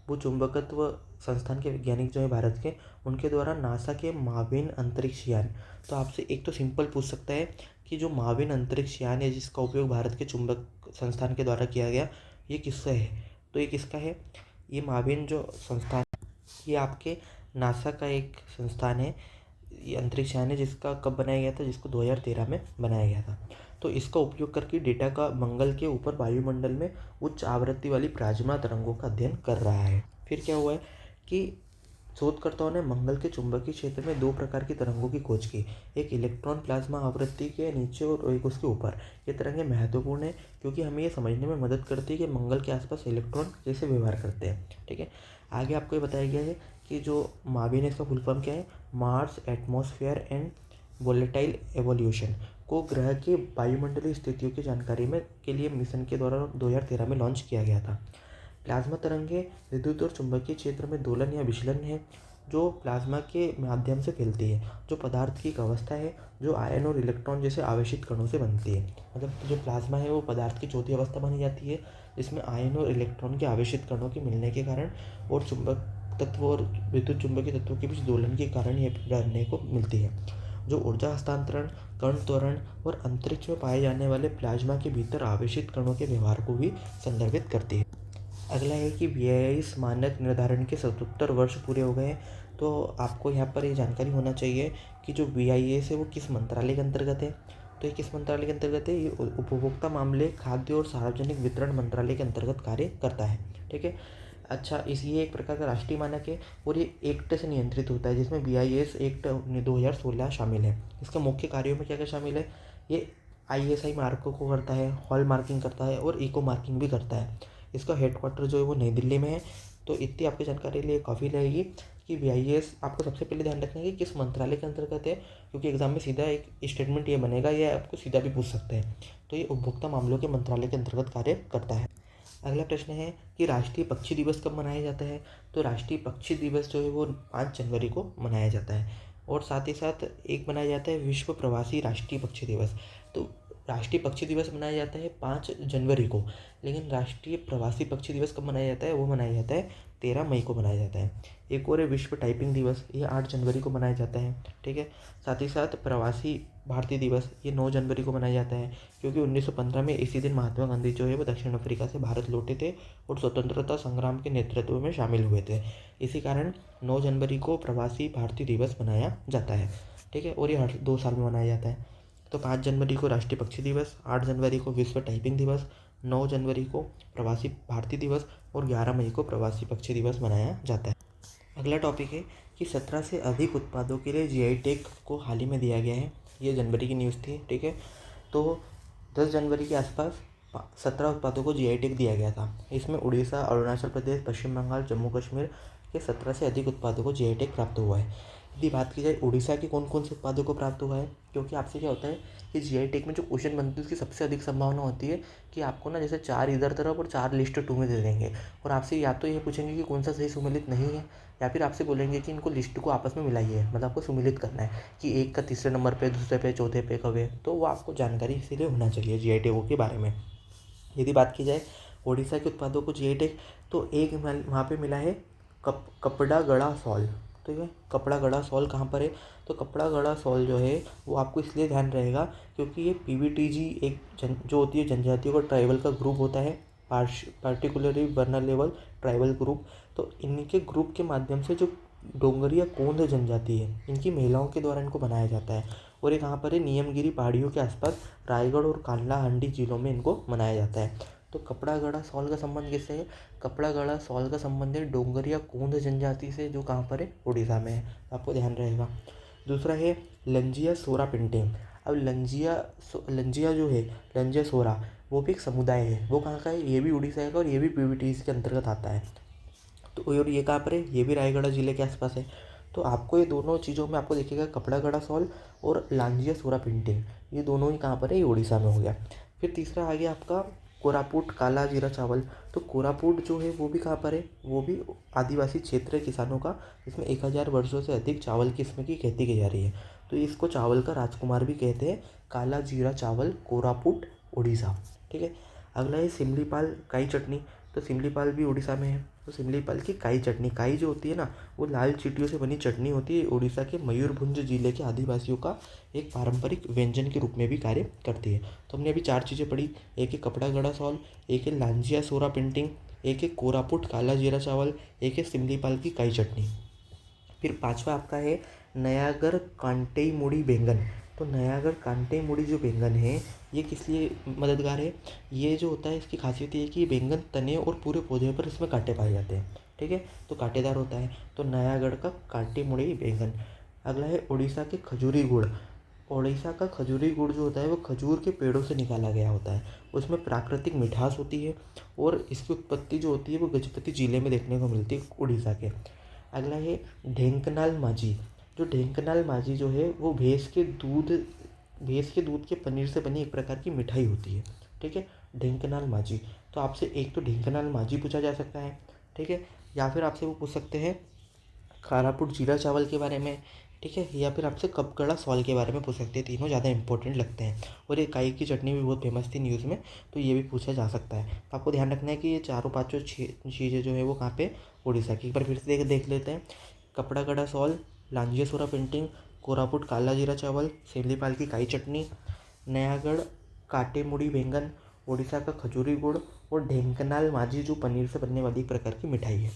भूचुंबकत्व संस्थान के वैज्ञानिक जो है भारत के, उनके द्वारा नासा के माविन अंतरिक्ष यान। तो आपसे एक तो सिंपल पूछ सकता है कि जो माविन अंतरिक्ष यान है जिसका उपयोग भारत के चुंबक संस्थान के द्वारा किया गया, ये किसका है? तो ये किसका है? ये माविन जो संस्थान, ये आपके नासा का एक संस्थान है, ये अंतरिक्ष यान है, जिसका कब बनाया गया था? जिसको 2013 में बनाया गया था। तो इसका उपयोग करके डेटा का मंगल के ऊपर वायुमंडल में उच्च आवृत्ति वाली प्लाज्मा तरंगों का अध्ययन कर रहा है। फिर क्या हुआ है कि शोधकर्ताओं ने मंगल के चुंबकीय क्षेत्र में 2 प्रकार की तरंगों की खोज की, एक इलेक्ट्रॉन प्लाज्मा आवृत्ति के नीचे और एक उसके ऊपर। ये तरंगें महत्वपूर्ण है क्योंकि हमें ये समझने में मदद करती है कि मंगल के आसपास इलेक्ट्रॉन कैसे व्यवहार करते हैं। ठीक है, आगे आपको ये बताया गया है कि जो माविन है इसका फुल फॉर्म क्या है? Mars atmosphere and volatile evolution को ग्रह के वायुमंडलीय स्थितियों की जानकारी में के लिए मिशन के द्वारा 2013 में लॉन्च किया गया था। प्लाज्मा तरंगें विद्युत और चुंबकीय क्षेत्र में दोलन या विचलन है जो प्लाज्मा के माध्यम से फैलती है, जो पदार्थ की एक अवस्था है जो आयन और इलेक्ट्रॉन जैसे आवेशित कणों से बनती है। मतलब जो प्लाज्मा है वो पदार्थ की चौथी अवस्था मानी जाती है, जिसमें आयन और इलेक्ट्रॉन के आवेशित कणों के मिलने के कारण और चुंबक तत्व और विद्युत चुंबकीय तत्वों के बीच दोलन के कारण ये बनने को मिलती है, जो ऊर्जा हस्तांतरण, कण त्वरण और अंतरिक्ष में पाए जाने वाले प्लाज्मा के भीतर आवेशित कणों के व्यवहार को भी संदर्भित करती है। अगला है कि VIS मानक निर्धारण के 77 वर्ष पूरे हो गए हैं। तो आपको यहाँ पर ये जानकारी होना चाहिए कि जो VIS है वो किस मंत्रालय के अंतर्गत है। तो ये किस मंत्रालय के अंतर्गत है? ये उपभोक्ता मामले, खाद्य और सार्वजनिक वितरण मंत्रालय के अंतर्गत कार्य करता है। ठीक है। अच्छा, इस ये एक प्रकार का राष्ट्रीय मानक है और ये एक्ट से नियंत्रित होता है, जिसमें BIS एक्ट 2016 शामिल है। इसके मुख्य कार्यों में क्या क्या शामिल है? ये ISI मार्कों को करता है, हॉल मार्किंग करता है और इको मार्किंग भी करता है। इसका हेडक्वार्टर जो है वो नई दिल्ली में है। तो इतनी आपकी जानकारी के लिए काफ़ी रहेगी कि BIS आपको सबसे पहले ध्यान रखना है कि किस मंत्रालय के अंतर्गत है, क्योंकि एग्जाम में सीधा एक स्टेटमेंट ये बनेगा, या आपको सीधा भी पूछ सकते हैं। तो ये उपभोक्ता मामलों के मंत्रालय के अंतर्गत कार्य करता है। अगला प्रश्न है कि राष्ट्रीय पक्षी दिवस कब मनाया जाता है? तो राष्ट्रीय पक्षी दिवस जो है वो 5 जनवरी को मनाया जाता है। और साथ ही साथ एक मनाया जाता है विश्व प्रवासी राष्ट्रीय पक्षी दिवस। तो राष्ट्रीय पक्षी दिवस मनाया जाता है 5 जनवरी को, लेकिन राष्ट्रीय प्रवासी पक्षी दिवस कब मनाया जाता है? वो मनाया जाता है 13 मई को मनाया जाता है। एक और है विश्व टाइपिंग दिवस, ये 8 जनवरी को मनाया जाता है। ठीक है। साथ ही साथ प्रवासी भारतीय दिवस, ये 9 जनवरी को मनाया जाता है, क्योंकि 1915 में इसी दिन महात्मा गांधी जो है वो दक्षिण अफ्रीका से भारत लौटे थे और स्वतंत्रता संग्राम के नेतृत्व में शामिल हुए थे। इसी कारण 9 जनवरी को प्रवासी भारतीय दिवस मनाया जाता है। ठीक है। और ये हर 2 साल में मनाया जाता है। तो 5 जनवरी को राष्ट्रीय पक्षी दिवस, 8 जनवरी को विश्व टाइपिंग दिवस, 9 जनवरी को प्रवासी भारतीय दिवस और 11 मई को प्रवासी पक्षी दिवस मनाया जाता है। अगला टॉपिक है कि 17 से अधिक उत्पादों के लिए GI टैग को हाल ही में दिया गया है। ये जनवरी की न्यूज़ थी। ठीक है। तो 10 जनवरी के आसपास 17 उत्पादों को GI टैग दिया गया था। इसमें उड़ीसा, अरुणाचल प्रदेश, पश्चिम बंगाल, जम्मू कश्मीर के 17 से अधिक उत्पादों को GI टैग प्राप्त हुआ है। यदि बात की जाए उड़ीसा के कौन कौन से उत्पादों को प्राप्त हुआ है, क्योंकि आपसे क्या होता है कि GI टैग में जो क्वेश्चन बनते हैं उसकी सबसे अधिक संभावना होती है कि आपको ना जैसे 4 इधर तरफ और 4 लिस्ट 2 में दे देंगे, और आपसे या तो ये पूछेंगे कि कौन सा सही सुमेलित नहीं है, या फिर आपसे बोलेंगे कि इनको लिस्ट को आपस में मिलाइए, मतलब आपको सुमेलित करना है कि एक का तीसरे नंबर पे, दूसरे पे, चौथे पे कब है। तो वो आपको जानकारी इसीलिए होना चाहिए GI टैगों के बारे में। यदि बात की जाए उड़ीसा के उत्पादों को GI टैग, तो एक वहाँ पे मिला है कपड़ा गड़ा सॉल। ठीक है। कपड़ा गड़ा सॉल कहाँ पर है? तो कपड़ा गड़ा सॉल जो है वो आपको इसलिए ध्यान रहेगा क्योंकि ये PVTG एक जो होती है जनजातियों का ट्राइबल का ग्रुप होता है, पार्टिकुलरली वर्नालेबल ट्राइबल ग्रुप। तो इनके ग्रुप के माध्यम से जो डोंगरिया कोंद जनजाति है, इनकी महिलाओं के द्वारा इनको बनाया जाता है। और ये कहाँ पर है? नियमगिरी पहाड़ियों के आसपास रायगढ़ और कालाहांडी जिलों में इनको मनाया जाता है। तो कपड़ा गड़ा सॉल का संबंध किससे है? कपड़ा गड़ा सॉल का संबंध है डोंगरिया कोंद जनजाति से, जो कहाँ पर है? उड़ीसा में है। आपको ध्यान रहेगा। दूसरा है लंजिया सोरा पेंटिंग। अब लंजिया जो है, लंजिया सोरा, वो भी एक समुदाय है। वो कहाँ का है? ये भी उड़ीसा का और ये भी PVTG के अंतर्गत आता है। तो और ये कहाँ पर है? ये भी रायगढ़ जिले के आसपास है। तो आपको ये दोनों चीज़ों में आपको देखिएगा कपड़ा गड़ा सॉल और लांजिया सोरा पेंटिंग, ये दोनों ही कहाँ पर है? ये उड़ीसा में हो गया। फिर तीसरा आ गया आपका कोरापुट काला जीरा चावल। तो कोरापुट जो है वो भी कहाँ पर है? वो भी आदिवासी क्षेत्र है किसानों का, इसमें 1000 वर्षों से अधिक चावल की किस्म की खेती की जा रही है। तो इसको चावल का राजकुमार भी कहते हैं, काला जीरा चावल, कोरापुट, उड़ीसा। ठीक है। अगला है सिमलीपाल काई चटनी। तो सिमलीपाल भी उड़ीसा में है। तो सिमलीपाल की काई चटनी, काई जो होती है ना, वो लाल चींटियों से बनी चटनी होती है। उड़ीसा के मयूरभंज जिले के आदिवासियों का एक पारंपरिक व्यंजन के रूप में भी कार्य करती है। तो हमने अभी 4 चीज़ें पढ़ी। एक है कपड़ा गड़ा सॉल, एक है लांजिया सोरा पेंटिंग, एक है कोरापुट काला जीरा चावल, एक है सिमलीपाल की काई चटनी। फिर पांचवा आपका है नयागढ़ कांटेई मुड़ी बैंगन। तो नयागढ़ कांटेई मुड़ी जो बैंगन है, ये किस लिए मददगार है? ये जो होता है इसकी खासियत ये है कि ये बैंगन तने और पूरे पौधे पर इसमें कांटे पाए जाते हैं। ठीक है। तो कांटेदार होता है। तो नयागढ़ का कांटे मुड़ी बैंगन। अगला है उड़ीसा के खजूरी गुड़। उड़ीसा का खजूरी गुड़ जो होता है वो खजूर के पेड़ों से निकाला गया होता है। उसमें प्राकृतिक मिठास होती है और इसकी उत्पत्ति जो होती है वो गजपति जिले में देखने को मिलती है, उड़ीसा के। अगला है ढेंकनाल माझी। जो ढेंकनाल माझी जो है वो भैंस के दूध के पनीर से बनी एक प्रकार की मिठाई होती है। ठीक है। ढेंकनाल माझी। तो आपसे एक तो ढेंकनाल माझी पूछा जा सकता है। ठीक है। या फिर आपसे वो पूछ सकते हैं खारापुट जीरा चावल के बारे में। ठीक है। या फिर आपसे कपगड़ा सॉल के बारे में पूछ सकते हैं। तीनों ज़्यादा इंपॉर्टेंट लगते हैं। और ये काई की चटनी भी बहुत फेमस थी न्यूज़ में, तो ये भी पूछा जा सकता है। तो आपको ध्यान रखना है कि ये चारों पाँचों चीज़ें जो है वो कहाँ पे? उड़ीसा की। एक बार फिर से देख लेते हैं। कपड़ा गड़ा सॉल, लांजिया सोरा पेंटिंग, कोरापुट काला जीरा चावल, सिमलीपाल की काई चटनी, नयागढ़ काटे मुड़ी बैंगन, उड़ीसा का खजूरी गुड़ और ढेंकनाल माझी जो पनीर से बनने वाली एक प्रकार की मिठाई है।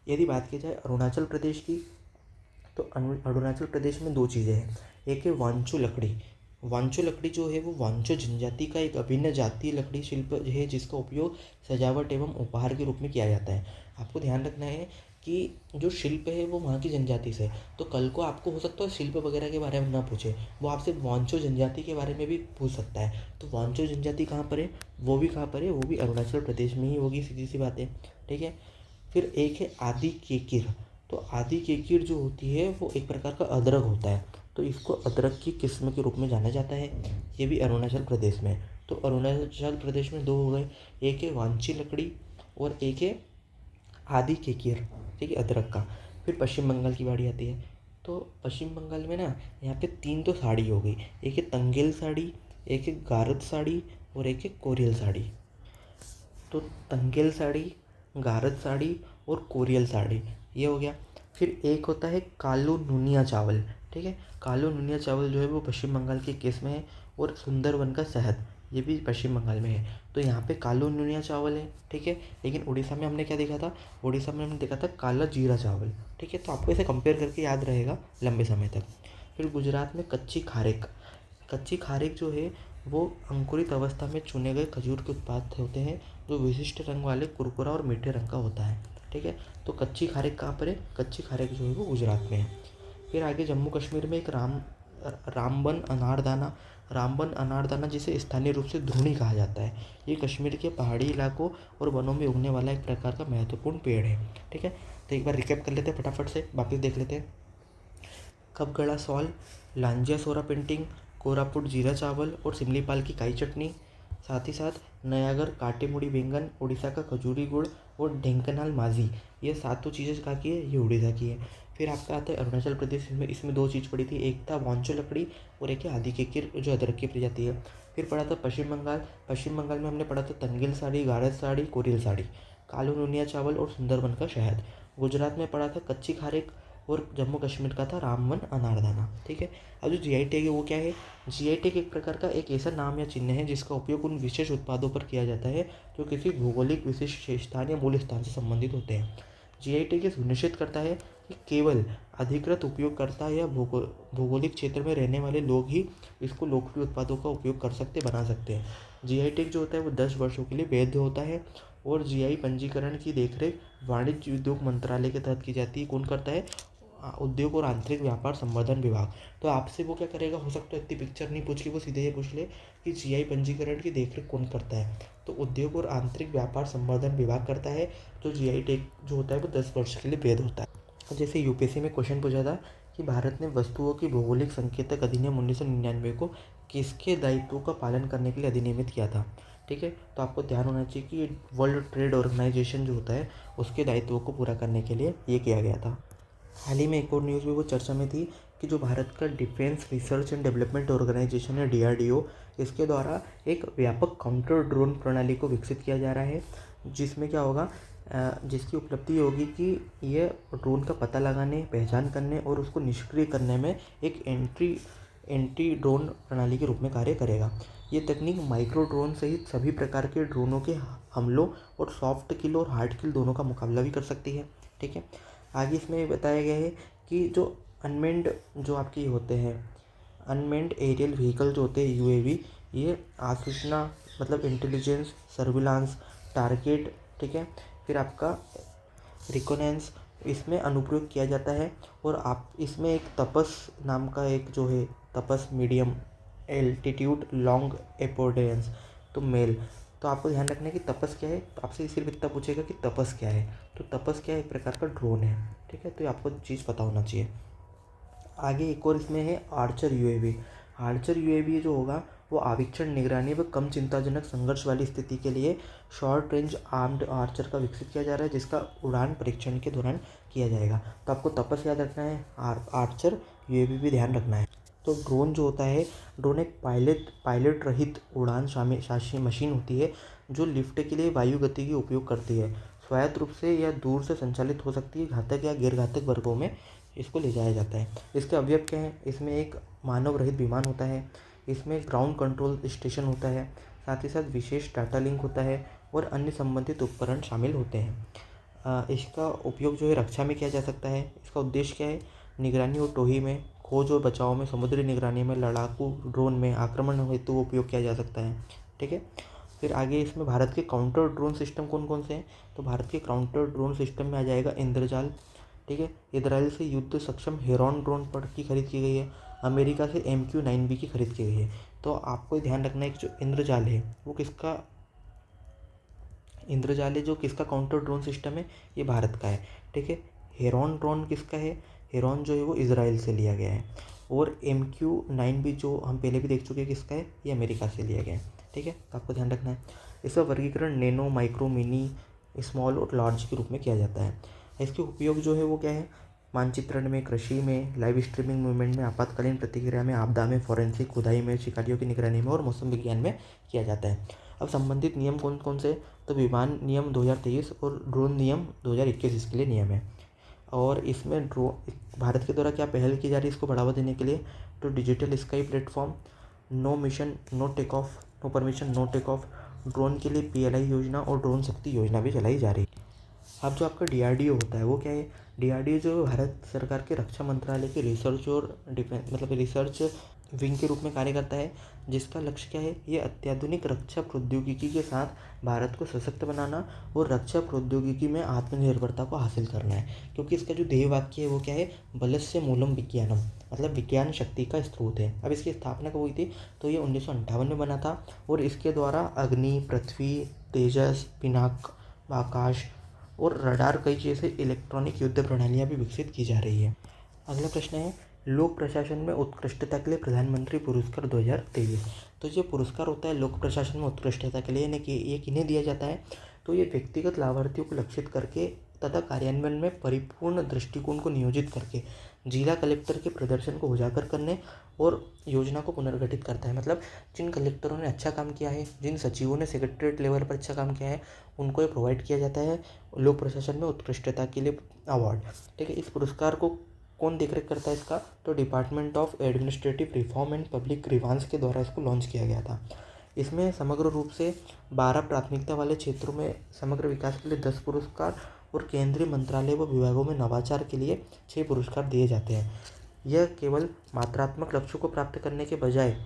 यदि बात की जाए अरुणाचल प्रदेश की, तो अरुणाचल प्रदेश में 2 चीज़ें हैं। एक है वांचो लकड़ी। वांचो लकड़ी जो है वो वांचो जनजाति का एक अभिन्न जातीय लकड़ी शिल्प है जिसका उपयोग सजावट एवं उपहार के रूप में किया जाता है। आपको ध्यान रखना है कि जो शिल्प है वो वहाँ की जनजाति से है। तो कल को आपको हो सकता है शिल्प वगैरह के बारे में ना पूछे, वो आपसे वांचो जनजाति के बारे में भी पूछ सकता है। तो वांचो जनजाति कहाँ पर है, वो भी कहाँ पर है, वो भी अरुणाचल प्रदेश में ही होगी, सीधी सी बात है। ठीक है। फिर एक है आदि केकिर। तो आदि केकिर जो होती है वो एक प्रकार का अदरक होता है, तो इसको अदरक की किस्म के रूप में जाना जाता है। ये भी अरुणाचल प्रदेश में है। तो अरुणाचल प्रदेश में दो हो गए, एक है वांची लकड़ी और एक है आदि केकिर, ठीक है, अदरक का। फिर पश्चिम बंगाल की बारी आती है। तो पश्चिम बंगाल में ना यहाँ पे तीन तो साड़ी हो गई, एक है तंगेल साड़ी, एक है गारद साड़ी और एक है कोरियल साड़ी। तो तंगेल साड़ी, गारद साड़ी और कोरियल साड़ी, ये हो गया। फिर एक होता है कालो नुनिया चावल। ठीक है। कालो नुनिया चावल जो है वो पश्चिम बंगाल के केस में है। और सुंदरवन का शहद, ये भी पश्चिम बंगाल में है। तो यहाँ पे कालो नुनिया चावल है। ठीक है। लेकिन उड़ीसा में हमने क्या देखा था, उड़ीसा में हमने देखा था काला जीरा चावल। ठीक है। तो आपको इसे कंपेयर करके याद रहेगा लंबे समय तक। फिर गुजरात में कच्ची खारेक। कच्ची खारेक जो है वो अंकुरित अवस्था में चुने गए खजूर के उत्पाद होते हैं, जो विशिष्ट रंग वाले कुरकुरा और मीठे रंग का होता है। ठीक है। तो कच्ची खारेक कहाँ पर है, कच्ची खारेक जो है वो गुजरात में है। फिर आगे जम्मू कश्मीर में एक रामबन अनारदाना। रामबन अनारदाना जिसे स्थानीय रूप से धुनी कहा जाता है, ये कश्मीर के पहाड़ी इलाकों और वनों में उगने वाला एक प्रकार का महत्वपूर्ण पेड़ है। ठीक है। तो एक बार रिकैप कर लेते हैं फटाफट से, वापस देख लेते हैं। कपगड़ा सॉल, लांजिया सोरा पेंटिंग, कोरापुट जीरा चावल और सिमलीपाल की काई चटनी। साथ ही साथ नयागढ़ काटेमुड़ी बैंगन, उड़ीसा का खजूरी गुड़ और ढेंकनाल माझी, ये सातों चीज़ें कहाँ की है, ये उड़ीसा की है। फिर आपका आता है अरुणाचल प्रदेश में, इसमें दो चीज़ पड़ी थी, एक था वांचो लकड़ी और एक है आदि केकिर जो अदरक की प्रजाति है। फिर पढ़ा था पश्चिम बंगाल। पश्चिम बंगाल में हमने पढ़ा था तंगेल साड़ी, गारद साड़ी, कोरियल साड़ी, कालो नुनिया चावल और सुंदरबन का शहद। गुजरात में पढ़ा था कच्ची खारेक और जम्मू कश्मीर का था रामवन अनारदाना। ठीक है। अब जो जीआई टैग है वो क्या है, जीआई टैग एक प्रकार का एक ऐसा नाम या चिन्ह है जिसका उपयोग उन विशेष उत्पादों पर किया जाता है जो किसी भौगोलिक विशिष्ट स्थान या मूल स्थान से संबंधित होते हैं। जीआई टैग ये सुनिश्चित करता है कि केवल अधिकृत उपयोगकर्ता या भौगोलिक क्षेत्र में रहने वाले लोग ही इसको लोकप्रिय उत्पादों का उपयोग कर सकते बना सकते हैं। जीआई टैग जो होता है वो 10 वर्षों के लिए वैध होता है और जीआई पंजीकरण की देखरेख वाणिज्य उद्योग मंत्रालय के तहत की जाती है। कौन करता है, उद्योग और आंतरिक व्यापार संवर्धन विभाग। तो आपसे वो क्या करेगा, हो सकता है इतनी पिक्चर नहीं पूछ ली, वो सीधे ये पूछ ले कि जीआई पंजीकरण की देखरेख कौन करता है। तो उद्योग और आंतरिक व्यापार संवर्धन विभाग करता है। तो जीआई टैग जो होता है वो 10 वर्ष के लिए वैध होता है। जैसे यूपीएससी में क्वेश्चन पूछा था कि भारत ने वस्तुओं की भौगोलिक संकेतक अधिनियम 1999 को किसके दायित्वों का पालन करने के लिए अधिनियमित किया था। ठीक है। तो आपको ध्यान होना चाहिए कि वर्ल्ड ट्रेड ऑर्गेनाइजेशन जो होता है उसके दायित्वों को पूरा करने के लिए ये किया गया था। हाल ही में एक और न्यूज़ में वो चर्चा में थी कि जो भारत का defence research and development organisation है डीआरडीओ, इसके द्वारा एक व्यापक काउंटर ड्रोन प्रणाली को विकसित किया जा रहा है, जिसमें क्या होगा, जिसकी उपलब्धि होगी कि यह ड्रोन का पता लगाने, पहचान करने और उसको निष्क्रिय करने में एक एंटी ड्रोन प्रणाली के रूप में कार्य करेगा। ये तकनीक माइक्रो ड्रोन सहित सभी प्रकार के ड्रोनों के हमलों और सॉफ्ट किल और हार्ड किल दोनों का मुकाबला भी कर सकती है। ठीक है। आगे इसमें बताया गया है कि जो अनमेंड जो आपके होते हैं, अनमेंड एरियल व्हीकल जो होते हैं यूएवी, ये आसूचना मतलब इंटेलिजेंस, सर्विलांस, टारगेट, ठीक है, फिर आपका रिकोनेंस, इसमें अनुप्रयोग किया जाता है। और आप इसमें एक तपस नाम का एक जो है, तपस मीडियम एल्टीट्यूड लॉन्ग एपोडेंस, तो मेल। तो आपको ध्यान रखना है कि तपस क्या है, तो आपसे सिर्फ इतना पूछेगा कि तपस क्या है। तो तपस क्या है, एक प्रकार का ड्रोन है। ठीक है। तो ये आपको चीज़ पता होना चाहिए। आगे एक और इसमें है आर्चर यूएवी। आर्चर यूएवी जो होगा वो आविक्षण निगरानी व कम चिंताजनक संघर्ष वाली स्थिति के लिए शॉर्ट रेंज आर्म्ड आर्चर का विकसित किया जा रहा है, जिसका उड़ान परीक्षण के दौरान किया जाएगा। तो आपको तपस याद रखना है, आर्चर यूएवी भी ध्यान रखना है। तो ड्रोन जो होता है, ड्रोन एक पायलट रहित उड़ान शासी मशीन होती है जो लिफ्ट के लिए वायु गति की उपयोग करती है। स्वायत्त रूप से या दूर से संचालित हो सकती है। घातक या गैर घातक वर्गों में इसको ले जाया जाता है। इसके अवयव क्या हैं, इसमें एक मानव रहित विमान होता है, इसमें ग्राउंड कंट्रोल स्टेशन होता है, साथ ही साथ विशेष डाटा लिंक होता है और अन्य संबंधित उपकरण शामिल होते हैं। इसका उपयोग जो है रक्षा में किया जा सकता है। इसका उद्देश्य क्या है, निगरानी और टोही में, खोज और बचाव में, समुद्री निगरानी में, लड़ाकू ड्रोन में, आक्रमण हेतु उपयोग किया जा सकता है। ठीक है। फिर आगे इसमें भारत के काउंटर ड्रोन सिस्टम कौन कौन से हैं? तो भारत के काउंटर ड्रोन सिस्टम में आ जाएगा इंद्रजाल। ठीक है। इजराइल से युद्ध सक्षम हेरॉन ड्रोन पर की खरीद की गई है। अमेरिका से MQ-9B की खरीद की गई है। तो आपको ध्यान रखना है कि जो इंद्रजाल है वो किसका जो किसका काउंटर ड्रोन सिस्टम है, ये भारत का है। ठीक है। हेरॉन ड्रोन किसका है? हेरॉन जो है वो इजराइल से लिया गया है। और MQ-9B जो हम पहले भी देख चुके हैं किसका है, ये अमेरिका से लिया गया है। ठीक है। तो आपको ध्यान रखना है। इसका वर्गीकरण नैनो, माइक्रो, मिनी, स्मॉल और लार्ज के रूप में किया जाता है। इसके उपयोग जो है वो क्या है? मानचित्रण में, कृषि में, लाइव स्ट्रीमिंग मूवमेंट में, आपातकालीन प्रतिक्रिया में, आपदा में, फॉरेंसिक खुदाई में, शिकारियों की निगरानी में और मौसम विज्ञान में किया जाता है। अब संबंधित नियम कौन कौन से? तो विमान नियम 2023 और ड्रोन नियम 2021 इसके लिए नियम है। और इसमें भारत के द्वारा क्या पहल की जा रही है इसको बढ़ावा देने के लिए? तो digital sky platform, no mission no take off, no permission no take off, drone के लिए PLI योजना और ड्रोन शक्ति योजना भी चलाई जा रही है। अब जो आपका DRDO होता है वो क्या है? DRDO जो भारत सरकार के रक्षा मंत्रालय के रिसर्च और डिफेंस रिसर्च विंग के रूप में कार्य करता है, जिसका लक्ष्य क्या है? ये अत्याधुनिक रक्षा प्रौद्योगिकी के साथ भारत को सशक्त बनाना और रक्षा प्रौद्योगिकी में आत्मनिर्भरता को हासिल करना है। क्योंकि इसका जो ध्येय वाक्य है वो क्या है? बलस्य मूलम विज्ञानम, मतलब विज्ञान शक्ति का स्रोत है। अब इसकी स्थापना कब हुई थी? तो ये 1958 में बना था और इसके द्वारा अग्नि, पृथ्वी, तेजस, पिनाक, आकाश और रडार कई जैसे इलेक्ट्रॉनिक युद्ध प्रणालियाँ भी विकसित की जा रही है। अगला प्रश्न है लोक प्रशासन में उत्कृष्टता के लिए प्रधानमंत्री पुरस्कार 2023। तो जो पुरस्कार होता है लोक प्रशासन में उत्कृष्टता के लिए, यानी कि ये किन्हें दिया जाता है? तो ये व्यक्तिगत लाभार्थियों को लक्षित करके तथा कार्यान्वयन में परिपूर्ण दृष्टिकोण को नियोजित करके जिला कलेक्टर के प्रदर्शन को उजागर करने और योजना को पुनर्गठित करता है। मतलब जिन कलेक्टरों ने अच्छा काम किया है, जिन सचिवों ने सेक्रेटरीट लेवल पर अच्छा काम किया है, उनको ये प्रोवाइड किया जाता है लोक प्रशासन में उत्कृष्टता के लिए अवार्ड। ठीक है। इस पुरस्कार को कौन देखरेख करता है इसका? तो department of administrative reform and public grievance के द्वारा इसको लॉन्च किया गया था। इसमें समग्र रूप से 12 प्राथमिकता वाले क्षेत्रों में समग्र विकास के लिए 10 पुरस्कार और केंद्रीय मंत्रालय व विभागों में नवाचार के लिए 6 पुरस्कार दिए जाते हैं। यह केवल मात्रात्मक लक्ष्यों को प्राप्त करने के बजाय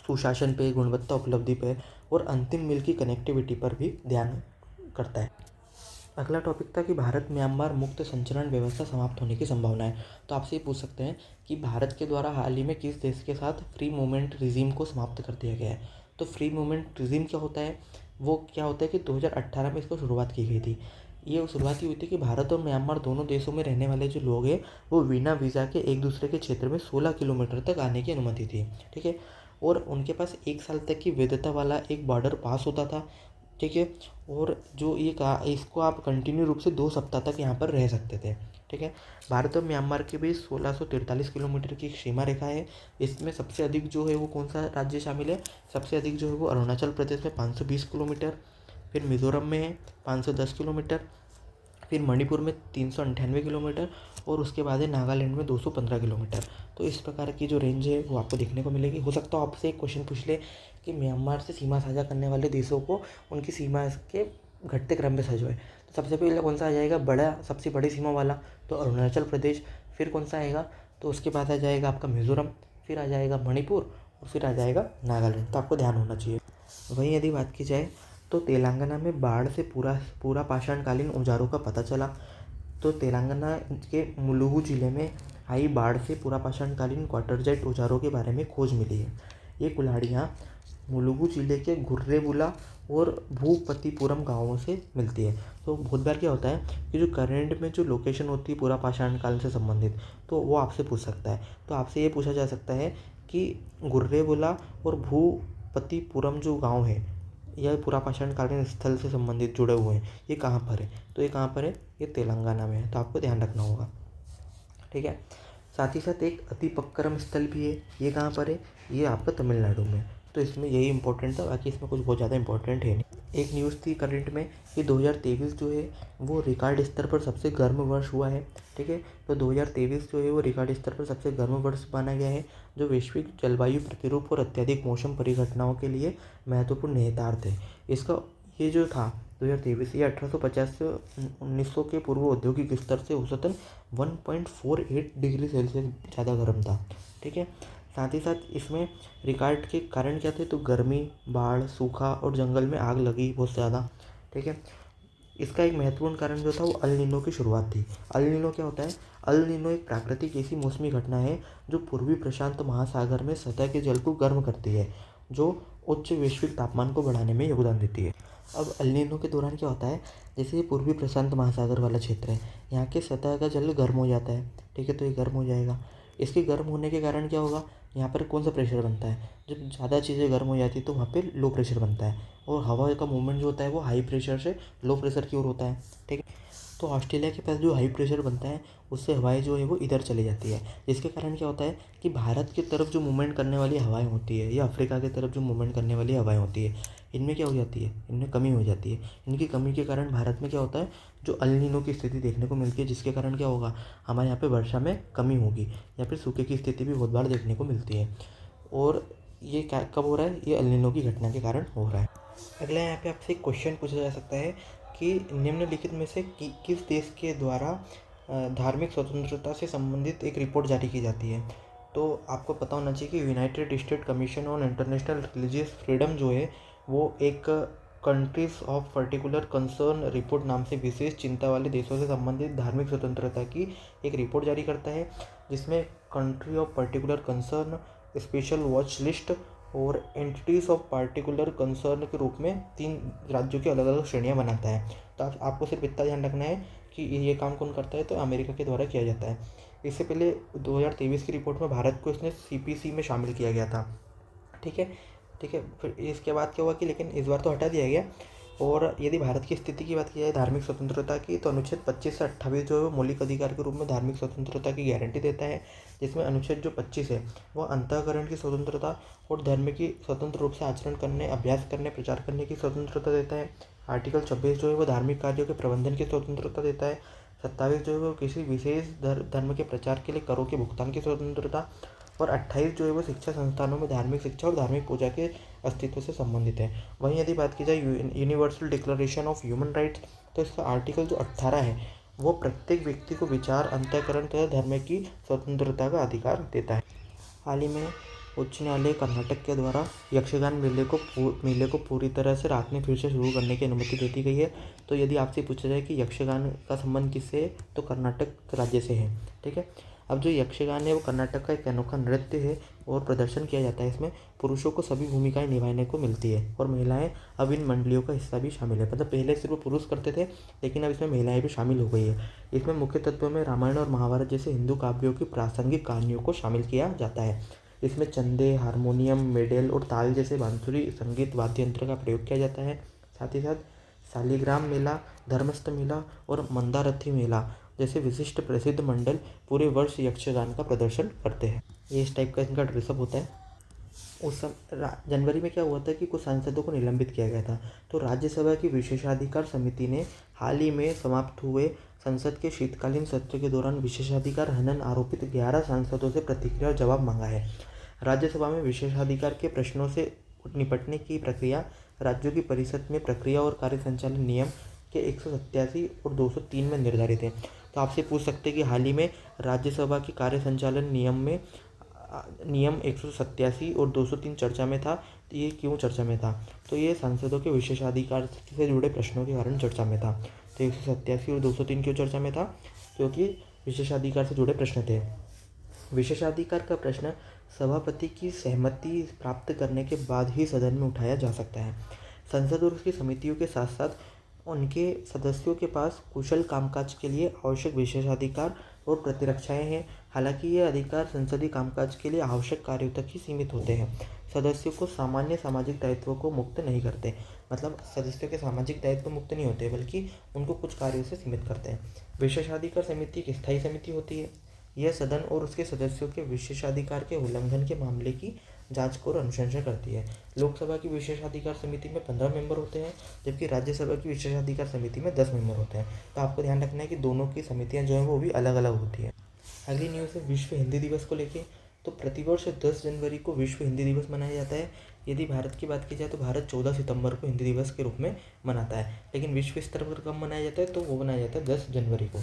सुशासन पे, गुणवत्ता उपलब्धि पे और अंतिम मील की कनेक्टिविटी पर भी ध्यान करता है। अगला टॉपिक था कि भारत म्यांमार मुक्त संचरण व्यवस्था समाप्त होने की संभावना है। तो आपसे ये पूछ सकते हैं कि भारत के द्वारा हाल ही में किस देश के साथ फ्री मूवमेंट रिजीम को समाप्त कर दिया गया है? तो फ्री मूवमेंट रिजीम क्या होता है? वो क्या होता है कि 2018 में इसको शुरुआत की गई थी। ये शुरुआत हुई थी कि भारत और म्यांमार दोनों देशों में रहने वाले जो लोग हैं वो बिना वीज़ा के एक दूसरे के क्षेत्र में 16 किलोमीटर तक आने की अनुमति थी। ठीक है। और उनके पास 1 साल तक की वैधता वाला एक बॉर्डर पास होता था। ठीक है। और जो ये कहा इसको आप कंटिन्यू रूप से 2 सप्ताह तक यहाँ पर रह सकते थे। ठीक है। भारत और म्यांमार के बीच 1643 किलोमीटर की एक सीमा रेखा है। इसमें सबसे अधिक जो है वो कौन सा राज्य शामिल है? सबसे अधिक जो है वो अरुणाचल प्रदेश में 520 किलोमीटर, फिर मिजोरम में है 510 किलोमीटर, फिर मणिपुर में 398 किलोमीटर और उसके बाद है नागालैंड में 215 किलोमीटर। तो इस प्रकार की जो रेंज है वो आपको देखने को मिलेगी। हो सकता है आपसे एक क्वेश्चन पूछ ले कि म्यांमार से सीमा साझा करने वाले देशों को उनकी सीमा के घटते क्रम में सजो है। तो सबसे पहले कौन सा आ जाएगा? सबसे बड़ी सीमा वाला तो अरुणाचल प्रदेश। फिर कौन सा आएगा? तो उसके बाद आ जाएगा आपका मिजोरम, फिर आ जाएगा मणिपुर और फिर आ जाएगा नागालैंड। तो आपको ध्यान होना चाहिए। वहीं यदि बात की जाए तो तेलंगाना में बाढ़ से पूरा पाषाणकालीन औजारों का पता चला। तो तेलंगाना के मुलुगु जिले में आई बाढ़ से पूरा पाषाणकालीन क्वार्टरजेट औजारों के बारे में खोज मिली है। ये कुल्हाड़ियाँ मुलुगु जिले के गुर्रेबुला और भूपतिपुरम गांवों से मिलती है। तो बहुत बार क्या होता है कि जो करंट में जो लोकेशन होती है पूरा पाषाण काल से संबंधित, तो वो आपसे पूछ सकता है। तो आपसे ये पूछा जा सकता है कि गुर्रेबुला और भूपतिपुरम जो गांव है यह पूरा पाषाण कालीन स्थल से संबंधित जुड़े हुए हैं, ये कहाँ पर है? तो ये कहाँ पर है? ये तेलंगाना में है। तो आपको ध्यान रखना होगा। ठीक है। साथ ही साथ एक अतिपक्करम स्थल भी है। ये कहाँ पर है? ये आपका तमिलनाडु में। तो इसमें यही इंपॉर्टेंट था, बाकी इसमें कुछ बहुत ज़्यादा इंपॉर्टेंट है नहीं। एक न्यूज़ थी करंट में कि 2023 जो है वो रिकॉर्ड स्तर पर सबसे गर्म वर्ष हुआ है। ठीक है। तो 2023 जो है वो रिकॉर्ड स्तर पर सबसे गर्म वर्ष माना गया है, जो वैश्विक जलवायु प्रतिरूप और अत्यधिक मौसम परिघटनाओं के लिए महत्वपूर्ण निहितार्थ है। इसका ये जो था 2023, ये 1850 से 1900 के पूर्व औद्योगिक स्तर से औसतन 1.48 डिग्री सेल्सियस ज़्यादा गर्म था। ठीक है, साथ ही साथ इसमें रिकॉर्ड के कारण क्या थे, तो गर्मी, बाढ़, सूखा और जंगल में आग लगी बहुत ज़्यादा। ठीक है, इसका एक महत्वपूर्ण कारण जो था वो अल नीनो की शुरुआत थी। अल नीनो क्या होता है? अल नीनो एक प्राकृतिक ऐसी मौसमी घटना है जो पूर्वी प्रशांत महासागर में सतह के जल को गर्म करती है, जो उच्च वैश्विक तापमान को बढ़ाने में योगदान देती है। अब अल नीनो के दौरान क्या होता है, जैसे ये पूर्वी प्रशांत महासागर वाला क्षेत्र है, यहाँ के सतह का जल गर्म हो जाता है। ठीक है, तो ये गर्म हो जाएगा। इसके गर्म होने के कारण क्या होगा, यहाँ पर कौन सा प्रेशर बनता है, जब ज़्यादा चीज़ें गर्म हो जाती है तो वहाँ पे लो प्रेशर बनता है, और हवा का मूवमेंट जो होता है वो हाई प्रेशर से लो प्रेशर की ओर होता है। ठीक है, तो ऑस्ट्रेलिया के पास जो हाई प्रेशर बनता है उससे हवाएं जो है वो इधर चली जाती है, जिसके कारण क्या होता है कि भारत की तरफ जो मूवमेंट करने वाली हवाएं होती है या अफ्रीका की तरफ जो मूवमेंट करने वाली हवाएं होती है, इनमें क्या हो जाती है, इनमें कमी हो जाती है। इनकी कमी के कारण भारत में क्या होता है, जो अल नीनो की स्थिति देखने को मिलती है, जिसके कारण क्या होगा, हमारे यहाँ पे वर्षा में कमी होगी या फिर सूखे की स्थिति भी बहुत बार देखने को मिलती है। और ये क्या कब हो रहा है, ये अल नीनो की घटना के कारण हो रहा है। अगला यहाँ पे आपसे एक क्वेश्चन पूछा जा सकता है कि निम्नलिखित में से किस देश के द्वारा धार्मिक स्वतंत्रता से संबंधित एक रिपोर्ट जारी की जाती है। तो आपको पता होना चाहिए कि United state commission on international religious freedom जो है वो एक countries of particular concern report नाम से विशेष चिंता वाले देशों से संबंधित धार्मिक स्वतंत्रता की एक रिपोर्ट जारी करता है, जिसमें country of particular concern, special watch list और एंटिटीज़ ऑफ पार्टिकुलर कंसर्न के रूप में 3 राज्यों की अलग अलग श्रेणियां बनाता है। तो आपको सिर्फ इतना ध्यान रखना है कि ये काम कौन करता है, तो अमेरिका के द्वारा किया जाता है। इससे पहले 2023 की रिपोर्ट में भारत को इसने CPC में शामिल किया गया था। ठीक है, ठीक है, फिर इसके बाद क्या हुआ कि लेकिन इस बार तो हटा दिया गया। और यदि भारत की स्थिति की बात की जाए धार्मिक स्वतंत्रता की, तो अनुच्छेद 25 से 28 जो है वो मौलिक अधिकार के रूप में धार्मिक स्वतंत्रता की गारंटी देता है, जिसमें अनुच्छेद जो 25 है वह अंतःकरण की स्वतंत्रता और धर्म की स्वतंत्र रूप से आचरण करने, अभ्यास करने, प्रचार करने की स्वतंत्रता देता है। आर्टिकल 26 जो है वो धार्मिक कार्यों के प्रबंधन की स्वतंत्रता देता है। 27 जो है वो किसी विशेष धर्म के प्रचार के लिए करों के भुगतान की स्वतंत्रता, और 28 जो है वो शिक्षा संस्थानों में धार्मिक शिक्षा और धार्मिक पूजा के अस्तित्व से संबंधित है। वहीं यदि बात की जाए universal declaration of human rights, तो इसका आर्टिकल जो 18 है वो प्रत्येक व्यक्ति को विचार, अंतःकरण तथा धर्म की स्वतंत्रता का अधिकार देता है। हाल ही में उच्च न्यायालय कर्नाटक के द्वारा यक्षगान मेले को पूरी तरह से रात में फिर से शुरू करने की अनुमति दे दी गई है। तो यदि आपसे पूछा जाए कि यक्षगान का संबंध किससे है, तो कर्नाटक राज्य से है। ठीक है, अब जो यक्षगान है वो कर्नाटक का एक अनोखा नृत्य है और प्रदर्शन किया जाता है। इसमें पुरुषों को सभी भूमिकाएं निभाने को मिलती है और महिलाएं अब इन मंडलियों का हिस्सा भी शामिल है। मतलब पहले सिर्फ पुरुष करते थे, लेकिन अब इसमें महिलाएं भी शामिल हो गई है। इसमें मुख्य तत्वों में रामायण और महाभारत जैसे हिंदू काव्यों की प्रासंगिक कहानियों को शामिल किया जाता है। इसमें चंदे, हारमोनियम, मेडेल और ताल जैसे बांसुरी संगीत वाद्य यंत्र का प्रयोग किया जाता है। साथ ही साथ शालिग्राम मेला, धर्मस्थ मेला और मंदारथी मेला जैसे विशिष्ट प्रसिद्ध मंडल पूरे वर्ष यक्षगान का प्रदर्शन करते हैं। ये इस टाइप का इनका ड्रेसअप होता है। उस जनवरी में क्या हुआ था कि कुछ सांसदों को निलंबित किया गया था। तो राज्यसभा की विशेषाधिकार समिति ने हाल ही में समाप्त हुए संसद के शीतकालीन सत्र के दौरान विशेषाधिकार हनन आरोपित 11 सांसदों से प्रतिक्रिया और जवाब मांगा है। राज्यसभा में विशेषाधिकार के प्रश्नों से निपटने की प्रक्रिया राज्यों की परिषद में प्रक्रिया और कार्य संचालन नियम के 187 और 203 में निर्धारित है। तो आपसे पूछ सकते हैं कि हाल ही में राज्यसभा की कार्य संचालन नियम 187 और 203 चर्चा में था, तो ये क्यों चर्चा में था? तो ये सांसदों के विशेषाधिकार से जुड़े प्रश्नों के कारण चर्चा में था। तो 187 और 203 क्यों चर्चा में था? क्योंकि विशेषाधिकार से जुड़े प्रश्न थे। विशेषाधिकार का प्रश्न सभापति की सहमति प्राप्त करने के बाद ही सदन में उठाया जा सकता है। संसद और उसकी समितियों के साथ साथ उनके सदस्यों के पास कुशल कामकाज के लिए आवश्यक विशेषाधिकार और प्रतिरक्षाएं हैं। हालांकि ये अधिकार संसदीय कामकाज के लिए आवश्यक कार्यों तक ही सीमित होते हैं। सदस्यों को सामान्य सामाजिक दायित्वों को मुक्त नहीं करते। मतलब सदस्यों के सामाजिक दायित्व मुक्त नहीं होते, बल्कि उनको कुछ कार्यों से सीमित करते हैं। विशेषाधिकार समिति एक स्थायी समिति होती है। यह सदन और उसके सदस्यों के विशेषाधिकार के उल्लंघन के मामले की जांच और अनुशंसा करती है। लोकसभा की विशेषाधिकार समिति में 15 मेंबर होते हैं, जबकि राज्यसभा की विशेषाधिकार समिति में 10 मेंबर होते हैं। तो आपको ध्यान रखना है कि दोनों की समितियां जो हैं वो भी अलग अलग होती हैं। अगली न्यूज़ है विश्व हिंदी दिवस को लेके। तो प्रतिवर्ष 10 जनवरी को विश्व हिंदी दिवस मनाया जाता है। यदि भारत की बात की जाए तो भारत 14 सितंबर को हिंदी दिवस के रूप में मनाता है, लेकिन विश्व स्तर पर कब मनाया जाता है तो वो मनाया जाता है 10 जनवरी को।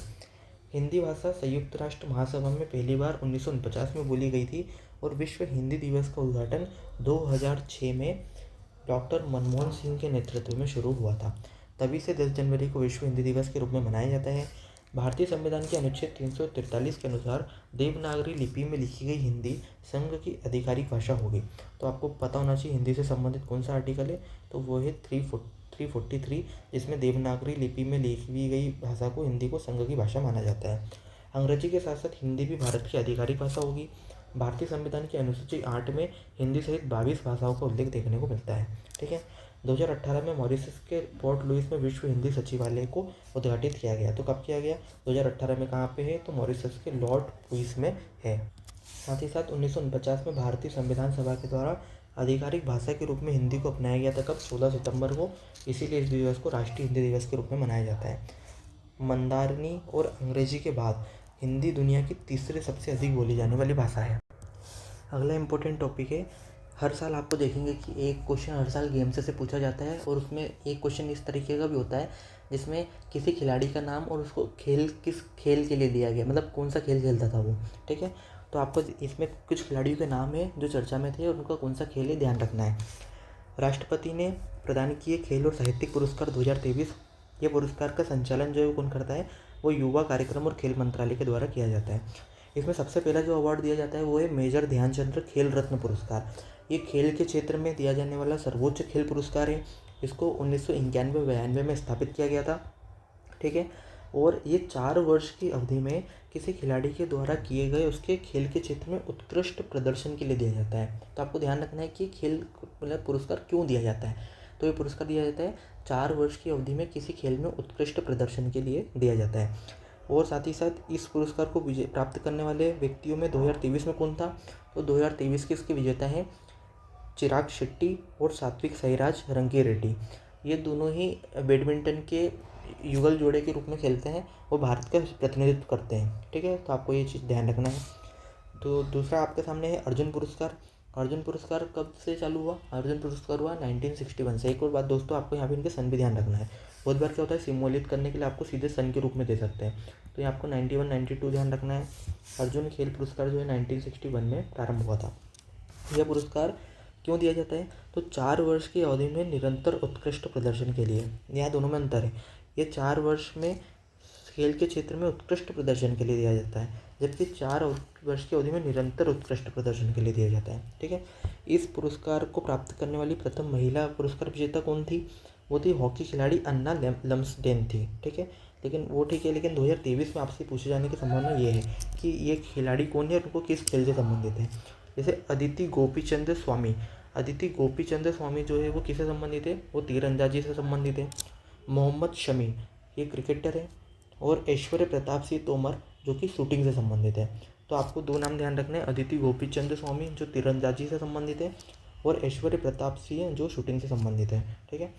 हिंदी भाषा संयुक्त राष्ट्र महासभा में पहली बार 1949 में बोली गई थी और विश्व हिंदी दिवस का उद्घाटन 2006 में डॉक्टर मनमोहन सिंह के नेतृत्व में शुरू हुआ था। तभी से 10 जनवरी को विश्व हिंदी दिवस के रूप में मनाया जाता है। भारतीय संविधान के अनुच्छेद 343 के अनुसार देवनागरी लिपि में लिखी गई हिंदी संघ की आधिकारिक भाषा होगी। तो आपको पता होना चाहिए हिंदी से संबंधित कौन सा आर्टिकल है, तो वो है 343, जिसमें देवनागरी लिपि में लिखी गई भाषा को हिंदी को संघ की भाषा माना जाता है। अंग्रेजी के साथ साथ हिंदी भी भारत की आधिकारिक भाषा होगी। भारतीय संविधान की अनुसूची 8 में हिंदी सहित 22 भाषाओं का उल्लेख देखने को मिलता है। ठीक है। 2018 में मॉरिशस के पोर्ट लुइस में विश्व हिंदी सचिवालय को उद्घाटित किया गया। तो कब किया गया? 2018 में। कहाँ पे है? तो मॉरिशस के लॉर्ड लुइस में है। साथ ही साथ 1949 में भारतीय संविधान सभा के द्वारा आधिकारिक भाषा के रूप में हिंदी को अपनाया गया था। कब? 16 सितंबर को। इसीलिए इस दिवस को राष्ट्रीय हिंदी दिवस के रूप में मनाया जाता है। मंदारिनी और अंग्रेजी के बाद हिंदी दुनिया की तीसरी सबसे अधिक बोली जाने वाली भाषा है। अगला इम्पोर्टेंट टॉपिक है, हर साल आपको देखेंगे कि एक क्वेश्चन हर साल गेम से पूछा जाता है और उसमें एक क्वेश्चन इस तरीके का भी होता है जिसमें किसी खिलाड़ी का नाम और उसको किस खेल के लिए दिया गया, मतलब कौन सा खेल खेलता था वो। ठीक है। तो आपको इसमें कुछ खिलाड़ियों के नाम है जो चर्चा में थे और उनका कौन सा खेल है ध्यान रखना है। राष्ट्रपति ने प्रदान किए खेल और साहित्यिक पुरस्कार 2023। ये पुरस्कार का संचालन जो है वो कौन करता है? वो युवा कार्यक्रम और खेल मंत्रालय के द्वारा किया जाता है। इसमें सबसे पहला जो अवार्ड दिया जाता है वो है मेजर ध्यानचंद्र खेल रत्न पुरस्कार। ये खेल के क्षेत्र में दिया जाने वाला सर्वोच्च खेल पुरस्कार है। इसको 1991-92 में स्थापित किया गया था। ठीक है। और ये 4 वर्ष की अवधि में किसी खिलाड़ी के द्वारा किए गए उसके खेल के क्षेत्र में उत्कृष्ट प्रदर्शन के लिए दिया जाता है। तो आपको ध्यान रखना है कि खेल मतलब पुरस्कार क्यों दिया जाता है। तो ये पुरस्कार दिया जाता है 4 वर्ष की अवधि में किसी खेल में उत्कृष्ट प्रदर्शन के लिए दिया जाता है। और साथ ही साथ इस पुरस्कार को प्राप्त करने वाले व्यक्तियों में 2023 में कौन था? तो 2023 के इसके विजेता हैं चिराग शेट्टी और सात्विक साईराज रंकीरेड्डी। ये दोनों ही बैडमिंटन के युगल जोड़े के रूप में खेलते हैं और भारत का प्रतिनिधित्व करते हैं। ठीक है। तो आपको ये चीज़ ध्यान रखना है। तो दूसरा आपके सामने है अर्जुन पुरस्कार। अर्जुन पुरस्कार कब से चालू हुआ? अर्जुन पुरस्कार हुआ 1961 से। एक और बात दोस्तों, आपको यहाँ पे इनके सन भी ध्यान रखना है। बहुत बार क्या होता है, सिमुलेट करने के लिए आपको सीधे सन के रूप में दे सकते हैं, तो ये आपको 91-92 ध्यान रखना है। अर्जुन खेल पुरस्कार जो है 1961 में प्रारंभ हुआ था। यह पुरस्कार क्यों दिया जाता है? तो 4 वर्ष की अवधि में निरंतर उत्कृष्ट प्रदर्शन के लिए। यहाँ दोनों में अंतर है। ये 4 वर्ष में खेल के क्षेत्र में उत्कृष्ट प्रदर्शन के लिए दिया जाता है, जबकि 4 वर्ष की अवधि में निरंतर उत्कृष्ट प्रदर्शन के लिए दिया जाता है। ठीक है। इस पुरस्कार को प्राप्त करने वाली प्रथम महिला पुरस्कार विजेता कौन थी? वो थी हॉकी खिलाड़ी अन्ना लम्सडेन थी। ठीक है। लेकिन वो ठीक है, लेकिन 2023 में आपसे पूछे जाने की संभावना ये है कि ये खिलाड़ी कौन है और उनको किस खेल से संबंधित है। जैसे अदिति गोपीचंद स्वामी। अदिति गोपीचंद स्वामी जो है वो किससे संबंधित है? वो तीरंदाजी से संबंधित है। मोहम्मद शमी ये क्रिकेटर है। और ऐश्वर्य प्रताप सिंह तोमर जो कि शूटिंग से संबंधित है। तो आपको 2 नाम ध्यान रखने हैं, अदिति गोपीचंद स्वामी जो तीरंदाजी से संबंधित है और ऐश्वर्य प्रताप सिंह जो शूटिंग से संबंधित है। ठीक है।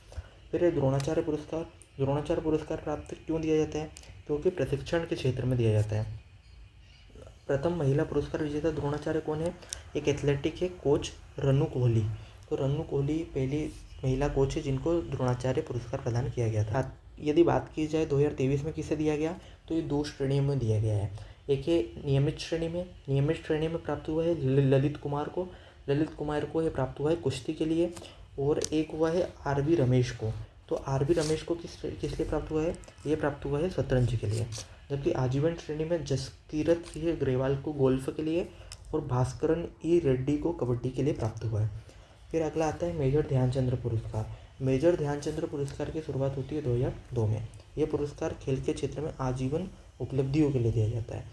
फिर द्रोणाचार्य पुरस्कार। द्रोणाचार्य पुरस्कार प्राप्त क्यों दिया जाता है? क्योंकि प्रशिक्षण के क्षेत्र में दिया जाता है। प्रथम महिला पुरस्कार विजेता द्रोणाचार्य कौन है? एक एथलेटिक है कोच रनु कोहली। तो रनु कोहली पहली महिला कोच है जिनको द्रोणाचार्य पुरस्कार प्रदान किया गया था। यदि बात की जाए 2023 में किसे दिया गया, तो ये 2 श्रेणियों में दिया गया है। एक है नियमित श्रेणी में। नियमित श्रेणी में प्राप्त हुआ है ललित कुमार को। ललित कुमार को ये प्राप्त हुआ है कुश्ती के लिए। और एक हुआ है आरबी रमेश को। तो आरबी रमेश को किस लिए प्राप्त हुआ है? ये प्राप्त हुआ है शतरंज के लिए। जबकि आजीवन श्रेणी में जसकीरत सिंह ग्रेवाल को गोल्फ के लिए और भास्करन ई रेड्डी को कबड्डी के लिए प्राप्त हुआ है। फिर अगला आता है मेजर ध्यानचंद्र पुरस्कार। मेजर ध्यानचंद्र पुरस्कार की शुरुआत होती है 2002 में। यह पुरस्कार खेल के क्षेत्र में आजीवन उपलब्धियों के लिए दिया जाता है।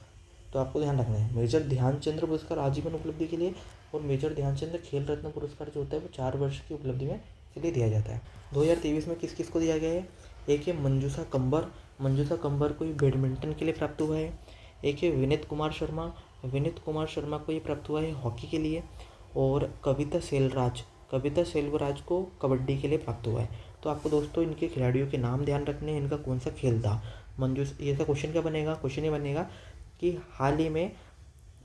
तो आपको ध्यान रखना है, मेजर ध्यानचंद्र पुरस्कार आजीवन उपलब्धि के लिए और मेजर ध्यानचंद्र खेल रत्न पुरस्कार जो होता है वो 4 वर्ष की उपलब्धि में के लिए दिया जाता है। 2023 में किस किस को दिया गया है? एक है मंजूषा कंबर। मंजूषा कंबर को बैडमिंटन के लिए प्राप्त हुआ है। एक है विनीत कुमार शर्मा। विनीत कुमार शर्मा को ये प्राप्त हुआ है हॉकी के लिए। और कविता सेल्वराज को कबड्डी के लिए प्राप्त हुआ है। तो आपको दोस्तों इनके खिलाड़ियों के नाम ध्यान रखने हैं, इनका कौन सा खेल था। ये ऐसा क्वेश्चन क्या बनेगा? क्वेश्चन ये बनेगा कि हाल ही में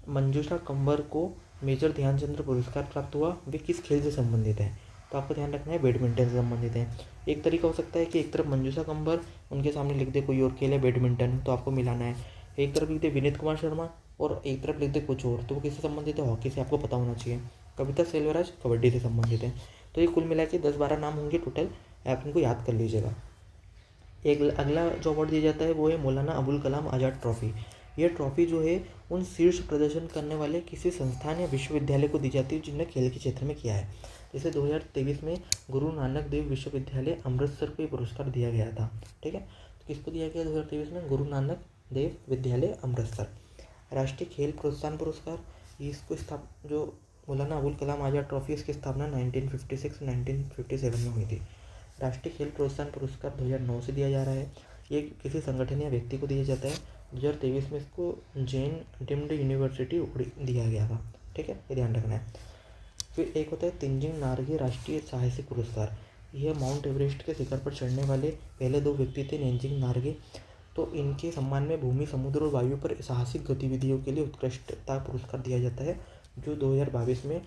मंजूषा कंबर को मेजर ध्यानचंद्र पुरस्कार प्राप्त हुआ वे किस खेल से संबंधित है? तो आपको ध्यान रखना है बैडमिंटन से संबंधित है। एक तरीका हो सकता है कि एक तरफ मंजूषा कंबर उनके सामने लिख दे कोई और खेल है बैडमिंटन, तो आपको मिलाना है। एक तरफ लिख दे विनीत कुमार शर्मा और एक तरफ लिख दे कुछ और, तो वो किससे संबंधित है? हॉकी से, आपको पता होना चाहिए। कविता सेल्वराज कबड्डी से संबंधित है। तो ये कुल मिला के 10-12 नाम होंगे टोटल, आप इनको याद कर लीजिएगा। एक अगला जो अवार्ड दिया जाता है वो है मौलाना अबुल कलाम आज़ाद ट्रॉफ़ी। यह ट्रॉफ़ी जो है उन शीर्ष प्रदर्शन करने वाले किसी संस्थान या विश्वविद्यालय को दी जाती है जिन्होंने खेल के क्षेत्र में किया है। जैसे 2023 में गुरु नानक देव विश्वविद्यालय अमृतसर को ये पुरस्कार दिया गया था। ठीक है, तो किसको दिया गया 2023 में? गुरु नानक देव विद्यालय अमृतसर। राष्ट्रीय खेल प्रोत्साहन पुरस्कार, इसको जो मौलाना अबुल कलाम आज़ाद ट्रॉफ़ी, इसकी स्थापना 1956-1957 में हुई थी। राष्ट्रीय खेल प्रोत्साहन पुरस्कार 2009 से दिया जा रहा है। ये किसी संगठन या व्यक्ति को दिया जाता है। 2023 में इसको जैन डीम्ड यूनिवर्सिटी दिया गया था। ठीक है, ये ध्यान रखना है। फिर एक होता है तेंजिंग नार्गे राष्ट्रीय साहसिक पुरस्कार। यह माउंट एवरेस्ट के शिखर पर चढ़ने वाले पहले 2 व्यक्ति थे, तेंजिंग नार्गे। तो इनके सम्मान में भूमि, समुद्र और वायु पर साहसिक गतिविधियों के लिए उत्कृष्टता पुरस्कार दिया जाता है, जो 2022 में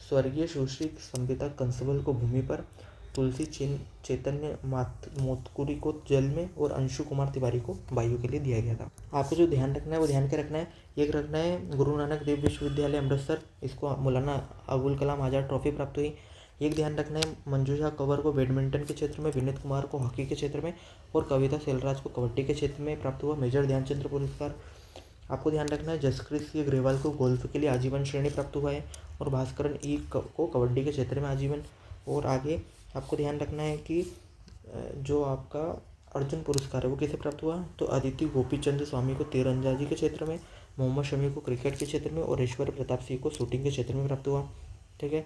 स्वर्गीय सुश्री संबिता कंसबल को भूमि पर, तुलसी चैतन्य मोतकुरी को जल में और अंशु कुमार तिवारी को वायु के लिए दिया गया था। आपको जो ध्यान रखना है वो ध्यान के रखना है। एक रखना है गुरु नानक देव विश्वविद्यालय अमृतसर, इसको मौलाना अबुल कलाम आज़ाद ट्रॉफी प्राप्त हुई। एक ध्यान रखना है मंजूषा कंवर को बैडमिंटन के क्षेत्र में, विनीत कुमार को हॉकी के क्षेत्र में और कविता सेलराज को कबड्डी के क्षेत्र में प्राप्त हुआ मेजर ध्यानचंद्र पुरस्कार। आपको ध्यान रखना है जसप्रीत सिंह ग्रेवाल को गोल्फ के लिए आजीवन श्रेणी प्राप्त हुआ है और भास्करन ई को कबड्डी के क्षेत्र में आजीवन। और आगे आपको ध्यान रखना है कि जो आपका अर्जुन पुरस्कार है वो किसे प्राप्त हुआ? तो अदिति गोपीचंद स्वामी को तीरंदाजी के क्षेत्र में, मोहम्मद शमी को क्रिकेट के क्षेत्र में और ऐश्वर्य प्रताप सिंह को शूटिंग के क्षेत्र में प्राप्त हुआ। ठीक है,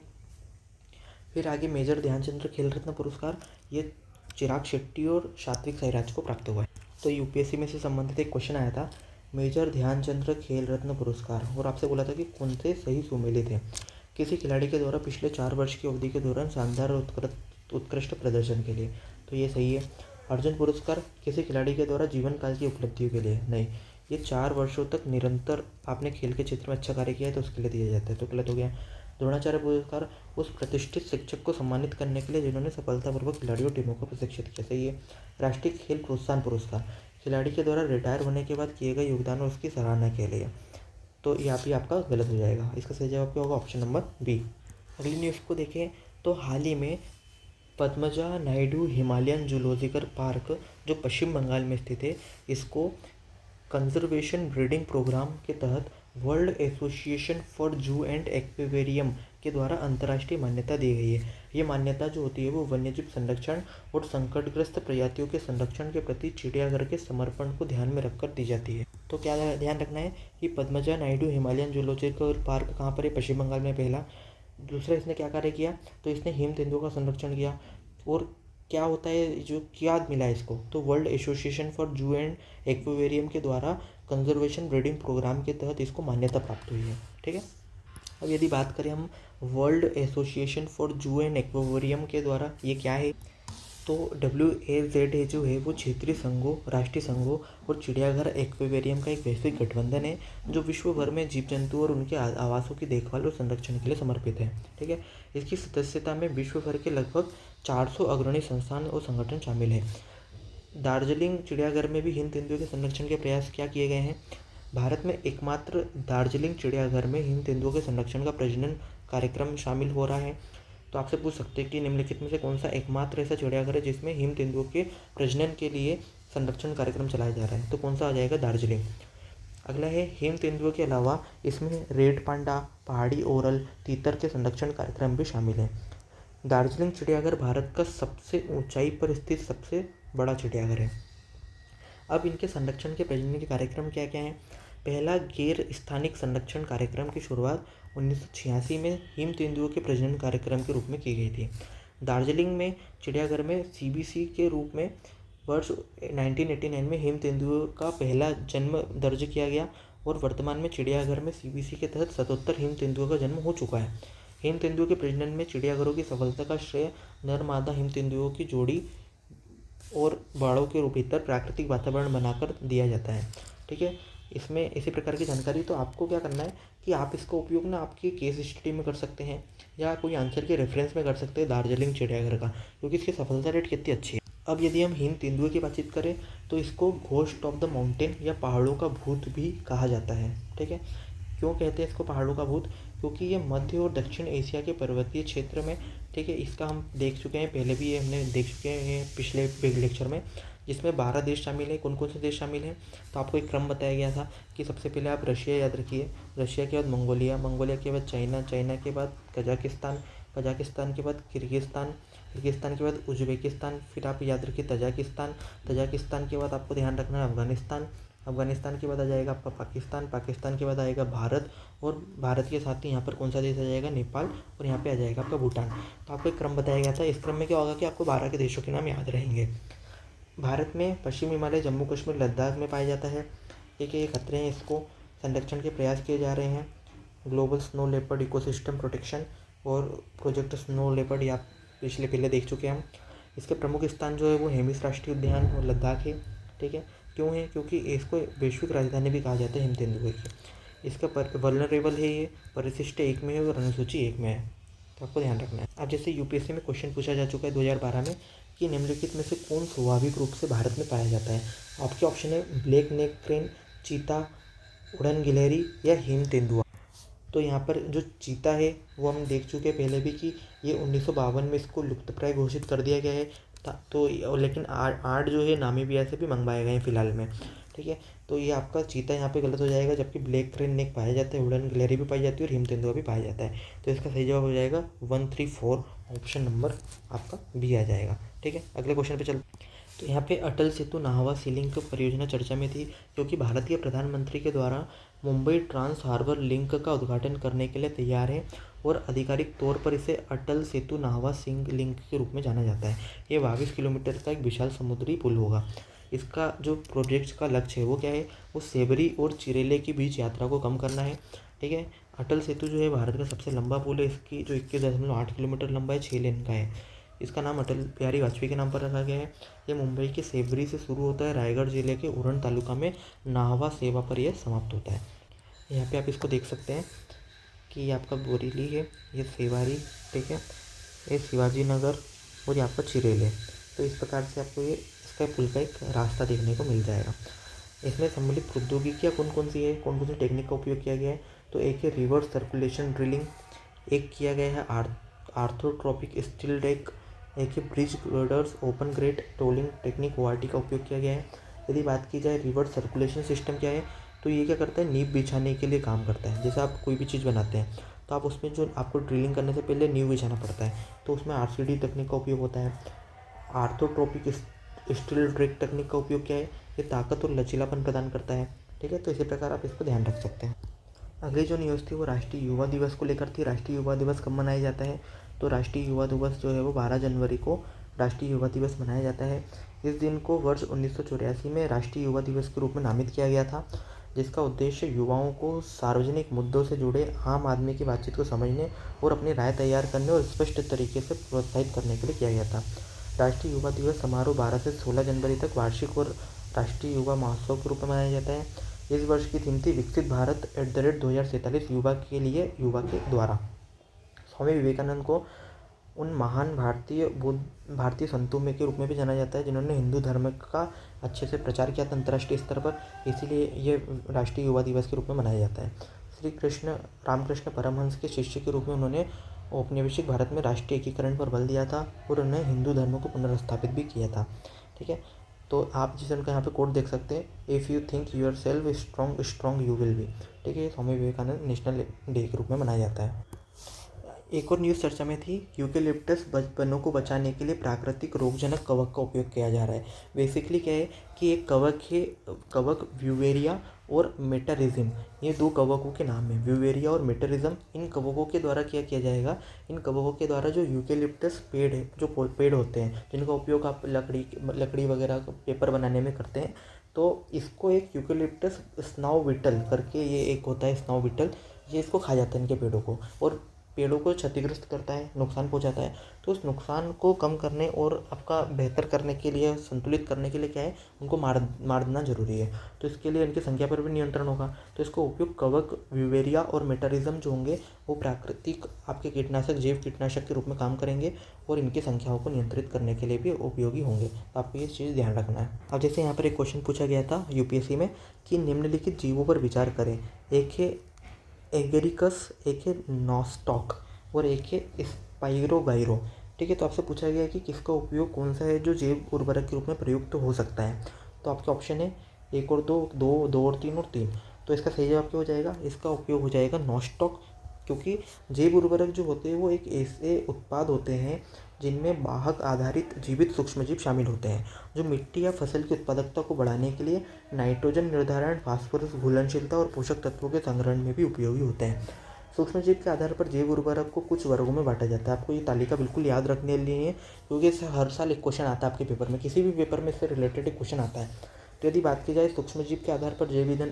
फिर आगे मेजर ध्यानचंद्र खेल रत्न पुरस्कार, ये चिराग शेट्टी और सात्विक साईराज को प्राप्त हुआ है। तो यूपीएससी में से संबंधित एक क्वेश्चन आया था, मेजर ध्यानचंद्र खेल रत्न पुरस्कार, और आपसे बोला था कि कौन से सही सुमेलित थे। किसी खिलाड़ी के द्वारा पिछले 4 वर्ष की अवधि के दौरान शानदार उत्कृष्ट प्रदर्शन के लिए, तो ये सही है। अर्जुन पुरस्कार किसी खिलाड़ी के द्वारा जीवन काल की उपलब्धियों के लिए, नहीं, ये 4 वर्षों तक निरंतर आपने खेल के क्षेत्र में अच्छा कार्य किया है तो उसके लिए दिया जाता है, तो गलत हो गया। द्रोणाचार्य पुरस्कार उस प्रतिष्ठित शिक्षक को सम्मानित करने के लिए जिन्होंने सफलतापूर्वक खिलाड़ियों टीमों को प्रशिक्षित किया, सही है। राष्ट्रीय खेल प्रोत्साहन पुरस्कार खिलाड़ी के द्वारा रिटायर होने के बाद किए गए योगदान और उसकी सराहना के लिए, तो यहाँ भी आपका गलत हो जाएगा। इसका सही जवाब क्या होगा? Option number B. अगली न्यूज़ को देखें तो हाल ही में Padmaja Naidu Himalayan Zoological Park जो पश्चिम बंगाल में स्थित है, इसको कंजर्वेशन ब्रीडिंग प्रोग्राम के तहत वर्ल्ड एसोसिएशन फॉर जू एंड एक्वेरियम के द्वारा अंतर्राष्ट्रीय मान्यता दी गई है। ये मान्यता जो होती है वो वन्यजीव संरक्षण और संकटग्रस्त प्रजातियों के संरक्षण के प्रति चिड़ियाघर के समर्पण को ध्यान में रखकर दी जाती है। तो क्या ध्यान रखना है कि Padmaja Naidu Himalayan Zoological park कहाँ पर है? पश्चिम बंगाल में पहला। दूसरा, इसने क्या कार्य किया? तो इसने हिम तेंदुओं का संरक्षण किया। और क्या होता है, जो क्या मिला इसको? तो वर्ल्ड एसोसिएशन फॉर जू एंड एक्वेरियम के द्वारा कंजर्वेशन ब्रीडिंग प्रोग्राम के तहत इसको मान्यता प्राप्त हुई है। ठीक है, अब यदि बात करें हम वर्ल्ड एसोसिएशन फॉर जू एंड एक्वेरियम के द्वारा, ये क्या है? तो WAZA जो है वो क्षेत्रीय संघों, राष्ट्रीय संघों और चिड़ियाघर एक्वेरियम का एक वैश्विक गठबंधन है जो विश्व भर में जीव जंतु और उनके आवासों की देखभाल और संरक्षण के लिए समर्पित है। ठीक है, इसकी सदस्यता में विश्व भर के लगभग 400 अग्रणी संस्थान और संगठन शामिल हैं। दार्जिलिंग चिड़ियाघर में भी हिम तेंदुओं के संरक्षण के प्रयास क्या किए गए हैं? भारत में एकमात्र दार्जिलिंग चिड़ियाघर में हिम तेंदुओं के संरक्षण का प्रजनन कार्यक्रम शामिल हो रहा है। तो आपसे पूछ सकते हैं कि निम्नलिखित में से कौन सा एकमात्र ऐसा चिड़ियाघर है जिसमें हिम तेंदुओं के प्रजनन के लिए संरक्षण कार्यक्रम चलाया जा रहा है? तो कौन सा आ जाएगा? दार्जिलिंग। अगला है हिम तेंदुओं के अलावा इसमें रेड पांडा, पहाड़ी ओरल, तीतर के संरक्षण कार्यक्रम भी शामिल हैं। दार्जिलिंग चिड़ियाघर भारत का सबसे ऊंचाई पर स्थित सबसे बड़ा चिड़ियाघर है। अब इनके संरक्षण के प्रजनन के कार्यक्रम क्या क्या हैं? पहला, गैर स्थानिक संरक्षण कार्यक्रम की शुरुआत 1986 में हिम तेंदुओं के प्रजनन कार्यक्रम के रूप में की गई थी। दार्जिलिंग में चिड़ियाघर में CBC के रूप में वर्ष 1989 में हिम तेंदुओं का पहला जन्म दर्ज किया गया और वर्तमान में चिड़ियाघर में CBC के तहत 77 हिम तेंदुओं का जन्म हो चुका है। हिम तेंदुओं के प्रजनन में चिड़ियाघरों की सफलता का श्रेय नर मादा हिम तेंदुओं की जोड़ी और बाड़ों के भीतर प्राकृतिक वातावरण बनाकर दिया जाता है। ठीक है, इसमें इसी प्रकार की जानकारी। तो आपको क्या करना है कि आप इसका उपयोग ना आपकी केस स्टडी में कर सकते हैं या कोई आंसर के रेफरेंस में कर सकते हैं दार्जिलिंग चिड़ियाघर का, क्योंकि इसकी सफलता रेट कितनी अच्छी है। अब यदि हम हिम तेंदुए की बातचीत करें तो इसको घोस्ट ऑफ द माउंटेन या पहाड़ों का भूत भी कहा जाता है। ठीक है, क्यों कहते हैं इसको पहाड़ों का भूत? क्योंकि ये मध्य और दक्षिण एशिया के पर्वतीय क्षेत्र में, ठीक है, इसका हम देख चुके हैं, पहले भी ये हमने देख चुके हैं पिछले बिग लेक्चर में, जिसमें 12 देश शामिल हैं। कौन कौन से देश शामिल हैं? तो आपको एक क्रम बताया गया था कि सबसे पहले आप रशिया याद रखिए, रशिया के बाद मंगोलिया, मंगोलिया के बाद चाइना, चाइना के बाद कजाकिस्तान, कजाकिस्तान के बाद किर्गिस्तान, किर्गिस्तान के बाद उज्बेकिस्तान, फिर आप याद रखिए तजाकिस्तान, तजाकिस्तान के बाद आपको ध्यान रखना है अफगानिस्तान, अफगानिस्तान के बाद आ जाएगा आपका पाकिस्तान, पाकिस्तान के बाद आएगा भारत, और भारत के साथ ही यहाँ पर कौन सा देश आ जाएगा? नेपाल, और यहाँ पे आ जाएगा आपका भूटान। तो आपको एक क्रम बताया गया था। इस क्रम में क्या होगा कि आपको 12 के देशों के नाम याद रहेंगे। भारत में पश्चिम हिमालय, जम्मू कश्मीर, लद्दाख में पाया जाता है। ठीक है, ये खतरे हैं, इसको संरक्षण के प्रयास किए जा रहे हैं। Global snow leopard ecosystem protection और प्रोजेक्ट स्नो लेपर्ड, या पहले देख चुके हैं हम। इसके प्रमुख स्थान जो है वो हेमिस राष्ट्रीय उद्यान और लद्दाख है। ठीक है, क्यों है? क्योंकि इसको वैश्विक राजधानी भी कहा जाता है हिम तेंदुए की। इसका वल्नरेबल है, ये परिशिष्ट 1 में है और अनुसूची 1 में है, तो आपको ध्यान रखना है। अब जैसे यूपीएससी में क्वेश्चन पूछा जा चुका है 2012 में कि निम्नलिखित में से कौन स्वाभाविक रूप से भारत में पाया जाता है? आपके ऑप्शन है ब्लैक नेक क्रेन, चीता, उड़न गिलहरी या हिम तेंदुआ। तो यहाँ पर जो चीता है वो हम देख चुके हैं पहले भी कि ये 1952 में इसको लुप्तप्राय घोषित कर दिया गया है। तो लेकिन आठ जो है नामीबिया से भी मंगवाए गए हैं फिलहाल में। ठीक है, तो ये आपका चीता यहाँ पे गलत हो जाएगा, जबकि ब्लैक क्रेन नेक पाया जाता है, उड़न गिलहरी भी पाई जाती है और हिम तेंदुआ भी पाया जाता है। तो इसका सही जवाब हो जाएगा 134, ऑप्शन नंबर आपका बी आ जाएगा। ठीक है, अगले क्वेश्चन पे चल। तो यहाँ पे अटल सेतु नाहवा सी लिंक परियोजना चर्चा में थी, क्योंकि भारतीय प्रधानमंत्री के द्वारा मुंबई ट्रांस हार्बर लिंक का उद्घाटन करने के लिए तैयार है और आधिकारिक तौर पर इसे अटल सेतु नाहवा सिंह लिंक के रूप में जाना जाता है। ये 22 किलोमीटर का एक विशाल समुद्री पुल होगा। इसका जो प्रोजेक्ट का लक्ष्य है वो क्या है? वो सेबरी और चिरेले के बीच यात्रा को कम करना है। ठीक है, अटल सेतु जो है भारत का सबसे लंबा पुल है। इसकी जो 21.8 किलोमीटर लंबा है, 6 लेन का है। इसका नाम अटल बिहारी वाजपेयी के नाम पर रखा गया है। ये मुंबई के सेबरी से शुरू होता है, रायगढ़ जिले के उरण तालुका में नाहवा सेवा पर यह समाप्त होता है। यहाँ पे आप इसको देख सकते हैं कि ये आपका बोरीली है, ये सेवारी, ठीक है, ये शिवाजी नगर और ये आपका चिरेल है। तो इस प्रकार से आपको ये इसका पुल का एक रास्ता देखने को मिल जाएगा। इसमें सम्मिलित प्रौद्योगिकियाँ कौन कौन सी है, कौन कौन सी टेक्निक का उपयोग किया गया है? तो एक है रिवर्स सर्कुलेशन ड्रिलिंग, एक किया गया है आर्थोट्रोपिक स्टील डेक, एक है bridge girders open great tolling technique ORT का उपयोग किया गया है। यदि बात की जाए रिवर्स सर्कुलेशन सिस्टम क्या है, तो ये क्या करता है? नींव बिछाने के लिए काम करता है। जैसे आप कोई भी चीज़ बनाते हैं तो आप उसमें जो आपको ड्रिलिंग करने से पहले नींव बिछाना पड़ता है, तो उसमें RCD तकनीक का उपयोग होता है। आर्थोट्रोपिक स्टील ड्रेक तकनीक का उपयोग क्या है? ये ताकत और लचीलापन प्रदान करता है। ठीक है, तो इसी प्रकार आप इसको ध्यान रख सकते हैं। अगली जो न्यूज़ थी वो राष्ट्रीय युवा दिवस को लेकर थी। राष्ट्रीय युवा दिवस कब मनाया जाता है? तो राष्ट्रीय युवा दिवस जो है वो 12 जनवरी को राष्ट्रीय युवा दिवस मनाया जाता है। इस दिन को वर्ष 1984 में राष्ट्रीय युवा दिवस के रूप में नामित किया गया था, जिसका उद्देश्य युवाओं को सार्वजनिक मुद्दों से जुड़े आम आदमी की बातचीत को समझने और अपनी राय तैयार करने और स्पष्ट तरीके से प्रोत्साहित करने के लिए किया गया था। राष्ट्रीय युवा दिवस समारोह 12 से 16 जनवरी तक वार्षिक और राष्ट्रीय युवा महोत्सव के रूप में मनाया जाता है। इस वर्ष की थीम थी विकसित भारत @2047 युवा के लिए युवा के द्वारा। स्वामी विवेकानंद को उन महान भारतीय संतों में के रूप में भी जाना जाता है जिन्होंने हिंदू धर्म का अच्छे से प्रचार किया था अंतर्राष्ट्रीय स्तर पर, इसीलिए ये राष्ट्रीय युवा दिवस के रूप में मनाया जाता है। श्री कृष्ण रामकृष्ण परमहंस के शिष्य के रूप में उन्होंने औपनिवेशिक भारत में राष्ट्रीय एकीकरण पर बल दिया था और उन्होंने हिंदू धर्म को पुनर्स्थापित भी किया था। ठीक है, तो आप जिसे उनका यहाँ पे कोट देख सकते हैं, if you think yourself strong you will be. ठीक है, स्वामी विवेकानंद नेशनल डे के रूप में मनाया जाता है। एक और न्यूज़ चर्चा में थी, यूकेलिप्टस वनों को बचाने के लिए प्राकृतिक रोगजनक कवक का उपयोग किया जा रहा है। बेसिकली क्या है कि एक कवक है, कवक व्यूवेरिया और मेटारिज्म, ये 2 कवकों के नाम हैं, व्यूवेरिया और मेटारिज्म। इन कवकों के द्वारा क्या किया जाएगा? इन कवकों के द्वारा जो यूकेलिप्टस पेड़ है, जो पेड़ होते हैं जिनका उपयोग आप लकड़ी वगैरह पेपर बनाने में करते हैं, तो इसको एक यूकेलिप्टस स्नाउ बीटल करके, ये एक होता है स्नाउ बीटल, ये इसको खा जाता है इनके पेड़ों को, और पेड़ों को क्षतिग्रस्त करता है, नुकसान पहुंचाता है। तो उस नुकसान को कम करने और आपका बेहतर करने के लिए, संतुलित करने के लिए क्या है, उनको मार देना जरूरी है। तो इसके लिए इनकी संख्या पर भी नियंत्रण होगा। तो इसका उपयोग कवक, विवेरिया और मेटारिज्म जो होंगे वो प्राकृतिक आपके कीटनाशक, जैव कीटनाशक के रूप में काम करेंगे और इनकी संख्याओं को नियंत्रित करने के लिए भी उपयोगी होंगे। तो आपको ये चीज़ ध्यान रखना है। अब जैसे यहाँ पर एक क्वेश्चन पूछा गया था यूपीएससी में कि निम्नलिखित जीवों पर विचार करें। एक है एगेरिकस, एक है नॉस्टॉक और एक है स्पाइरोगाइरो। ठीक है, तो आपसे पूछा गया है कि किसका उपयोग कौन सा है जो जैव उर्वरक के रूप में प्रयुक्त हो सकता है। तो आपके ऑप्शन है 1 और 2, 2, 2 और 3 और 3। तो इसका सही जवाब क्या हो जाएगा, इसका उपयोग हो जाएगा नॉस्टॉक। क्योंकि जैव उर्वरक जो होते हैं वो एक ऐसे उत्पाद होते हैं जिनमें वाहक आधारित जीवित सूक्ष्मजीव शामिल होते हैं जो मिट्टी या फसल की उत्पादकता को बढ़ाने के लिए नाइट्रोजन निर्धारण, फास्फोरस घुलनशीलता और पोषक तत्वों के संग्रहण में भी उपयोगी होते हैं। सूक्ष्मजीव के आधार पर जैव उर्वरक को कुछ वर्गों में बांटा जाता है। आपको ये तालिका बिल्कुल याद रखने के लिए है क्योंकि इससे हर साल एक क्वेश्चन आता है आपके पेपर में, किसी भी पेपर में इससे रिलेटेड एक क्वेश्चन आता है। तो यदि बात की जाए सूक्ष्मजीव के आधार पर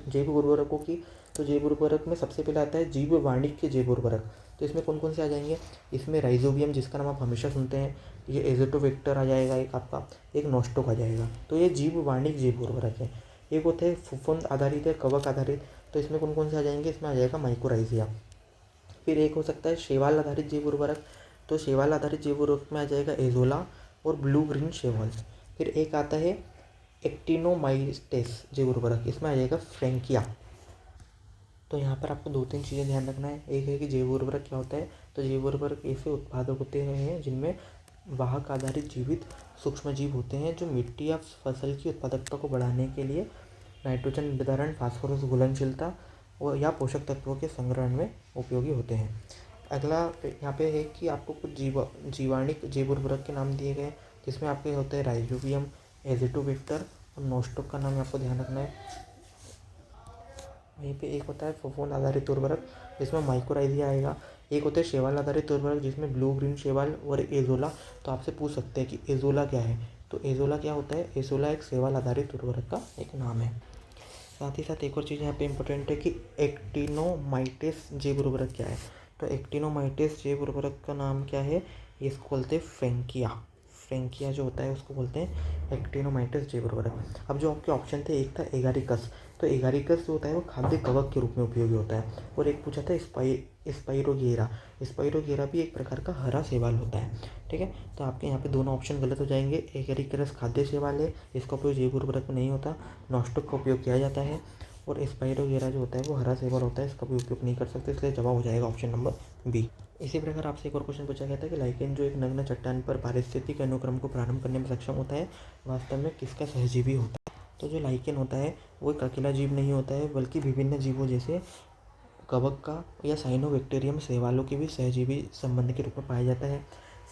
जैव उर्वरकों की, तो जैव उर्वरक में सबसे पहले आता है जीव वाणिज्य जैव उर्वरक। तो इसमें कौन कौन से आ जाएंगे, इसमें राइजोबियम जिसका नाम आप हमेशा सुनते हैं, ये एजोटोवेक्टर आ जाएगा एक आपका, एक नॉस्टोक आ जाएगा। तो ये जीव वाणिज्य जैव उर्वरक है। एक होता है फफूंद आधारित है, कवक आधारित। तो इसमें कौन कौन से आ जाएंगे, इसमें आ जाएगा माइकोराइजिया। फिर एक हो सकता है शैवाल आधारित जैव उर्वरक। तो शैवाल आधारित जैव उर्वरक में आ जाएगा एजोला और ब्लू ग्रीन शैवाल। फिर एक आता है एक्टिनोमाइस्टेस जैव उर्वरक, इसमें आ जाएगा फ्रेंकिया। तो यहाँ पर आपको 2-3 चीज़ें ध्यान रखना है। एक है कि जैव उर्वरक क्या होता है, तो जैव उर्वरक ऐसे उत्पाद होते हैं जिनमें वाहक आधारित जीवित सूक्ष्मजीव होते हैं जो मिट्टी या फसल की उत्पादकता को बढ़ाने के लिए नाइट्रोजन निर्धारण, फास्फोरस घुलनशीलता और या पोषक तत्वों के संग्रहण में उपयोगी होते हैं। अगला यहाँ पे है कि आपको कुछ जीवाणिक जैव उर्वरक के नाम दिए गए जिसमें आपके होते हैं राइजोबियम, एजिटोवेक्टर और नॉस्टोक का नाम आपको ध्यान रखना है। वहीं पे एक होता है फफूंद आधारित उर्वरक जिसमें माइकोराइजिया आएगा। एक होता है शैवाल आधारित उर्वरक जिसमें ब्लू ग्रीन शैवाल और एजोला। तो आपसे पूछ सकते हैं कि एजोला क्या है, तो एजोला क्या होता है, एजोला एक शैवाल आधारित उर्वरक का एक नाम है। साथ ही साथ एक और चीज़ यहाँ पे इम्पोर्टेंट है कि एक्टिनोमाइटिस जैव उर्वरक क्या है। तो एक्टिनोमाइटिस जैव उर्वरक का नाम क्या है, ये इसको बोलते हैं फ्रेंकिया। फ्रेंकिया जो होता है उसको बोलते हैं एक्टिनोमाइटिस जैव उर्वरक। अब जो आपके ऑप्शन थे, एक था एगारिकस। तो एगारिकस जो होता है वो खाद्य कवक के रूप में उपयोगी होता है। और एक पूछा था स्पाइरोगेरा। स्पाइरोगेरा भी एक प्रकार का हरा शैवाल होता है। ठीक है, तो आपके यहाँ पे दोनों ऑप्शन गलत हो जाएंगे। एगारिकस खाद्य शैवाल है, इसका उपयोग जैव उर्वरक में नहीं होता। नॉस्टोक का उपयोग किया जाता है। और स्पाइरोगेरा जो होता है वो हरा शैवाल होता है, इसका भी उपयोग नहीं कर सकते, इसलिए जवाब हो जाएगा ऑप्शन नंबर बी। इसी प्रकार आपसे एक और क्वेश्चन पूछा गया था कि लाइकेन जो एक नग्न चट्टान पर पारिस्थितिक अनुक्रम को प्रारंभ करने में सक्षम होता है, वास्तव में किसका सहजीवी होता है। तो जो लाइकेन होता है वो एक अकेला जीव नहीं होता है, बल्कि विभिन्न जीवों जैसे कवक का या साइनोबैक्टीरियम शैवालों के भी सहजीवी संबंध के रूप में पाया जाता है।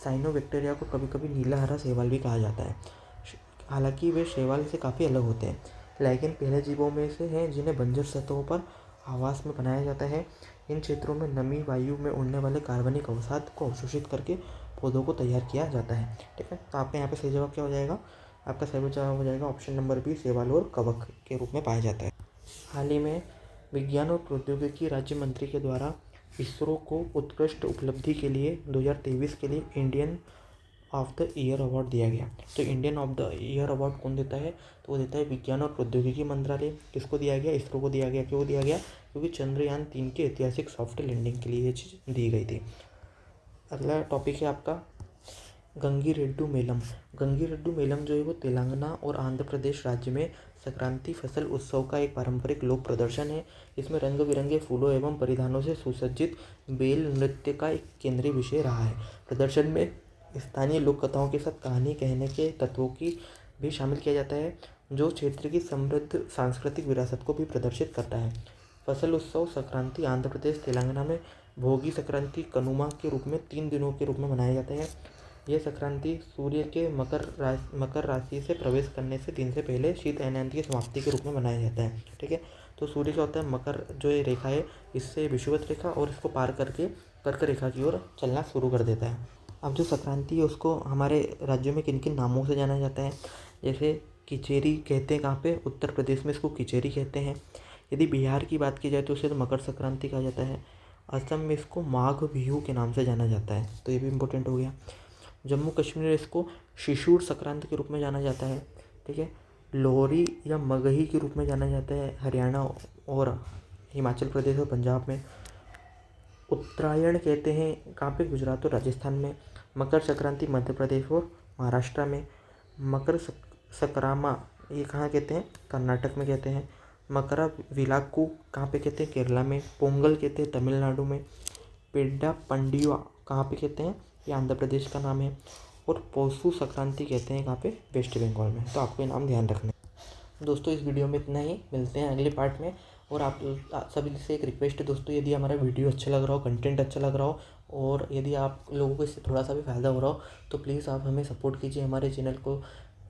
साइनोबैक्टीरिया को कभी कभी नीला हरा शैवाल भी कहा जाता है, हालांकि वे शैवाल से काफ़ी अलग होते हैं। लाइकेन पहले जीवों में से हैं जिन्हें बंजर सतहों पर आवास में बनाया जाता है। इन क्षेत्रों में नमी, वायु में उड़ने वाले कार्बनिक अवसाद को अवशोषित करके पौधों को तैयार किया जाता है। ठीक है, तो आपका यहाँ पे सही जवाब क्या हो जाएगा, आपका सही जवाब हो जाएगा ऑप्शन नंबर बी, शैवाल और कवक के रूप में पाया जाता है। हाल ही में विज्ञान और प्रौद्योगिकी राज्य मंत्री के द्वारा इसरो को उत्कृष्ट उपलब्धि के लिए 2023 के लिए Indian of the year award दिया गया। तो Indian of the year award कौन देता है, तो वो देता है विज्ञान और प्रौद्योगिकी मंत्रालय। किसको दिया गया, इसरो को दिया गया। क्यों दिया गया, क्योंकि चंद्रयान 3 के ऐतिहासिक सॉफ्ट लैंडिंग के लिए ये चीज़ दी गई थी। अगला टॉपिक है आपका गंगीरेड्डू मेलम। गंगीरेड्डू मेलम जो है वो तेलंगाना और आंध्र प्रदेश राज्य में संक्रांति फसल उत्सव का एक पारंपरिक लोक प्रदर्शन है। इसमें रंग बिरंगे फूलों एवं परिधानों से सुसज्जित बेल नृत्य का एक केंद्रीय विषय रहा है। प्रदर्शन में स्थानीय लोक कथाओं के साथ कहानी कहने के तत्वों की भी शामिल किया जाता है, जो क्षेत्र की समृद्ध सांस्कृतिक विरासत को भी प्रदर्शित करता है। फसल उत्सव संक्रांति आंध्र प्रदेश, तेलंगाना में भोगी संक्रांति कनुमा के रूप में 3 दिनों के रूप में मनाया जाता है। यह संक्रांति सूर्य के मकर राशि से प्रवेश करने से दिन से पहले शीत अयनांत की समाप्ति के रूप में मनाया जाता है। ठीक है, तो सूर्य क्या होता है, मकर जो ये रेखा है इससे विषुवत रेखा और इसको पार करके कर्क रेखा की ओर चलना शुरू कर देता है। अब जो संक्रांति है उसको हमारे राज्यों में किन किन नामों से जाना जाता है, जैसे किचेरी कहते हैं कहाँ पे, उत्तर प्रदेश में इसको किचेरी कहते हैं। यदि बिहार की बात की जाए तो उसे तो मकर संक्रांति कहा जाता है। असम में इसको माघ बिहू के नाम से जाना जाता है, तो ये भी इम्पोर्टेंट हो गया। जम्मू कश्मीर इसको शिशुर संक्रांति के रूप में जाना जाता है, ठीक है। लोहरी या मगही के रूप में जाना जाता है हरियाणा और हिमाचल प्रदेश और पंजाब में। उत्तरायण कहते हैं कहाँ पे, गुजरात और राजस्थान में। मकर संक्रांति मध्य प्रदेश और महाराष्ट्र में। मकर संक्रामा ये कहाँ कहते हैं, कर्नाटक में कहते हैं। मकरा विलाक्कू कहाँ पे कहते हैं, केरला में। पोंगल कहते हैं तमिलनाडु में। पेड्डा पंडिया कहाँ पे कहते हैं, ये आंध्र प्रदेश का नाम है। और पौषु संक्रांति कहते हैं कहाँ पे, वेस्ट बंगाल में। तो आपको ये नाम ध्यान रखना है। दोस्तों इस वीडियो में इतना ही, मिलते हैं अगले पार्ट में। और आप सभी से एक रिक्वेस्ट है दोस्तों, यदि हमारा वीडियो अच्छा लग रहा हो, कंटेंट अच्छा लग रहा हो, और यदि आप लोगों को इससे थोड़ा सा भी फ़ायदा हो रहा हो, तो प्लीज़ आप हमें सपोर्ट कीजिए, हमारे चैनल को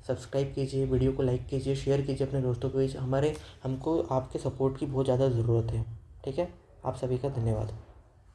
सब्सक्राइब कीजिए, वीडियो को लाइक कीजिए, शेयर कीजिए अपने दोस्तों को। हमको आपके सपोर्ट की बहुत ज़्यादा ज़रूरत है, ठीक है। आप सभी का धन्यवाद।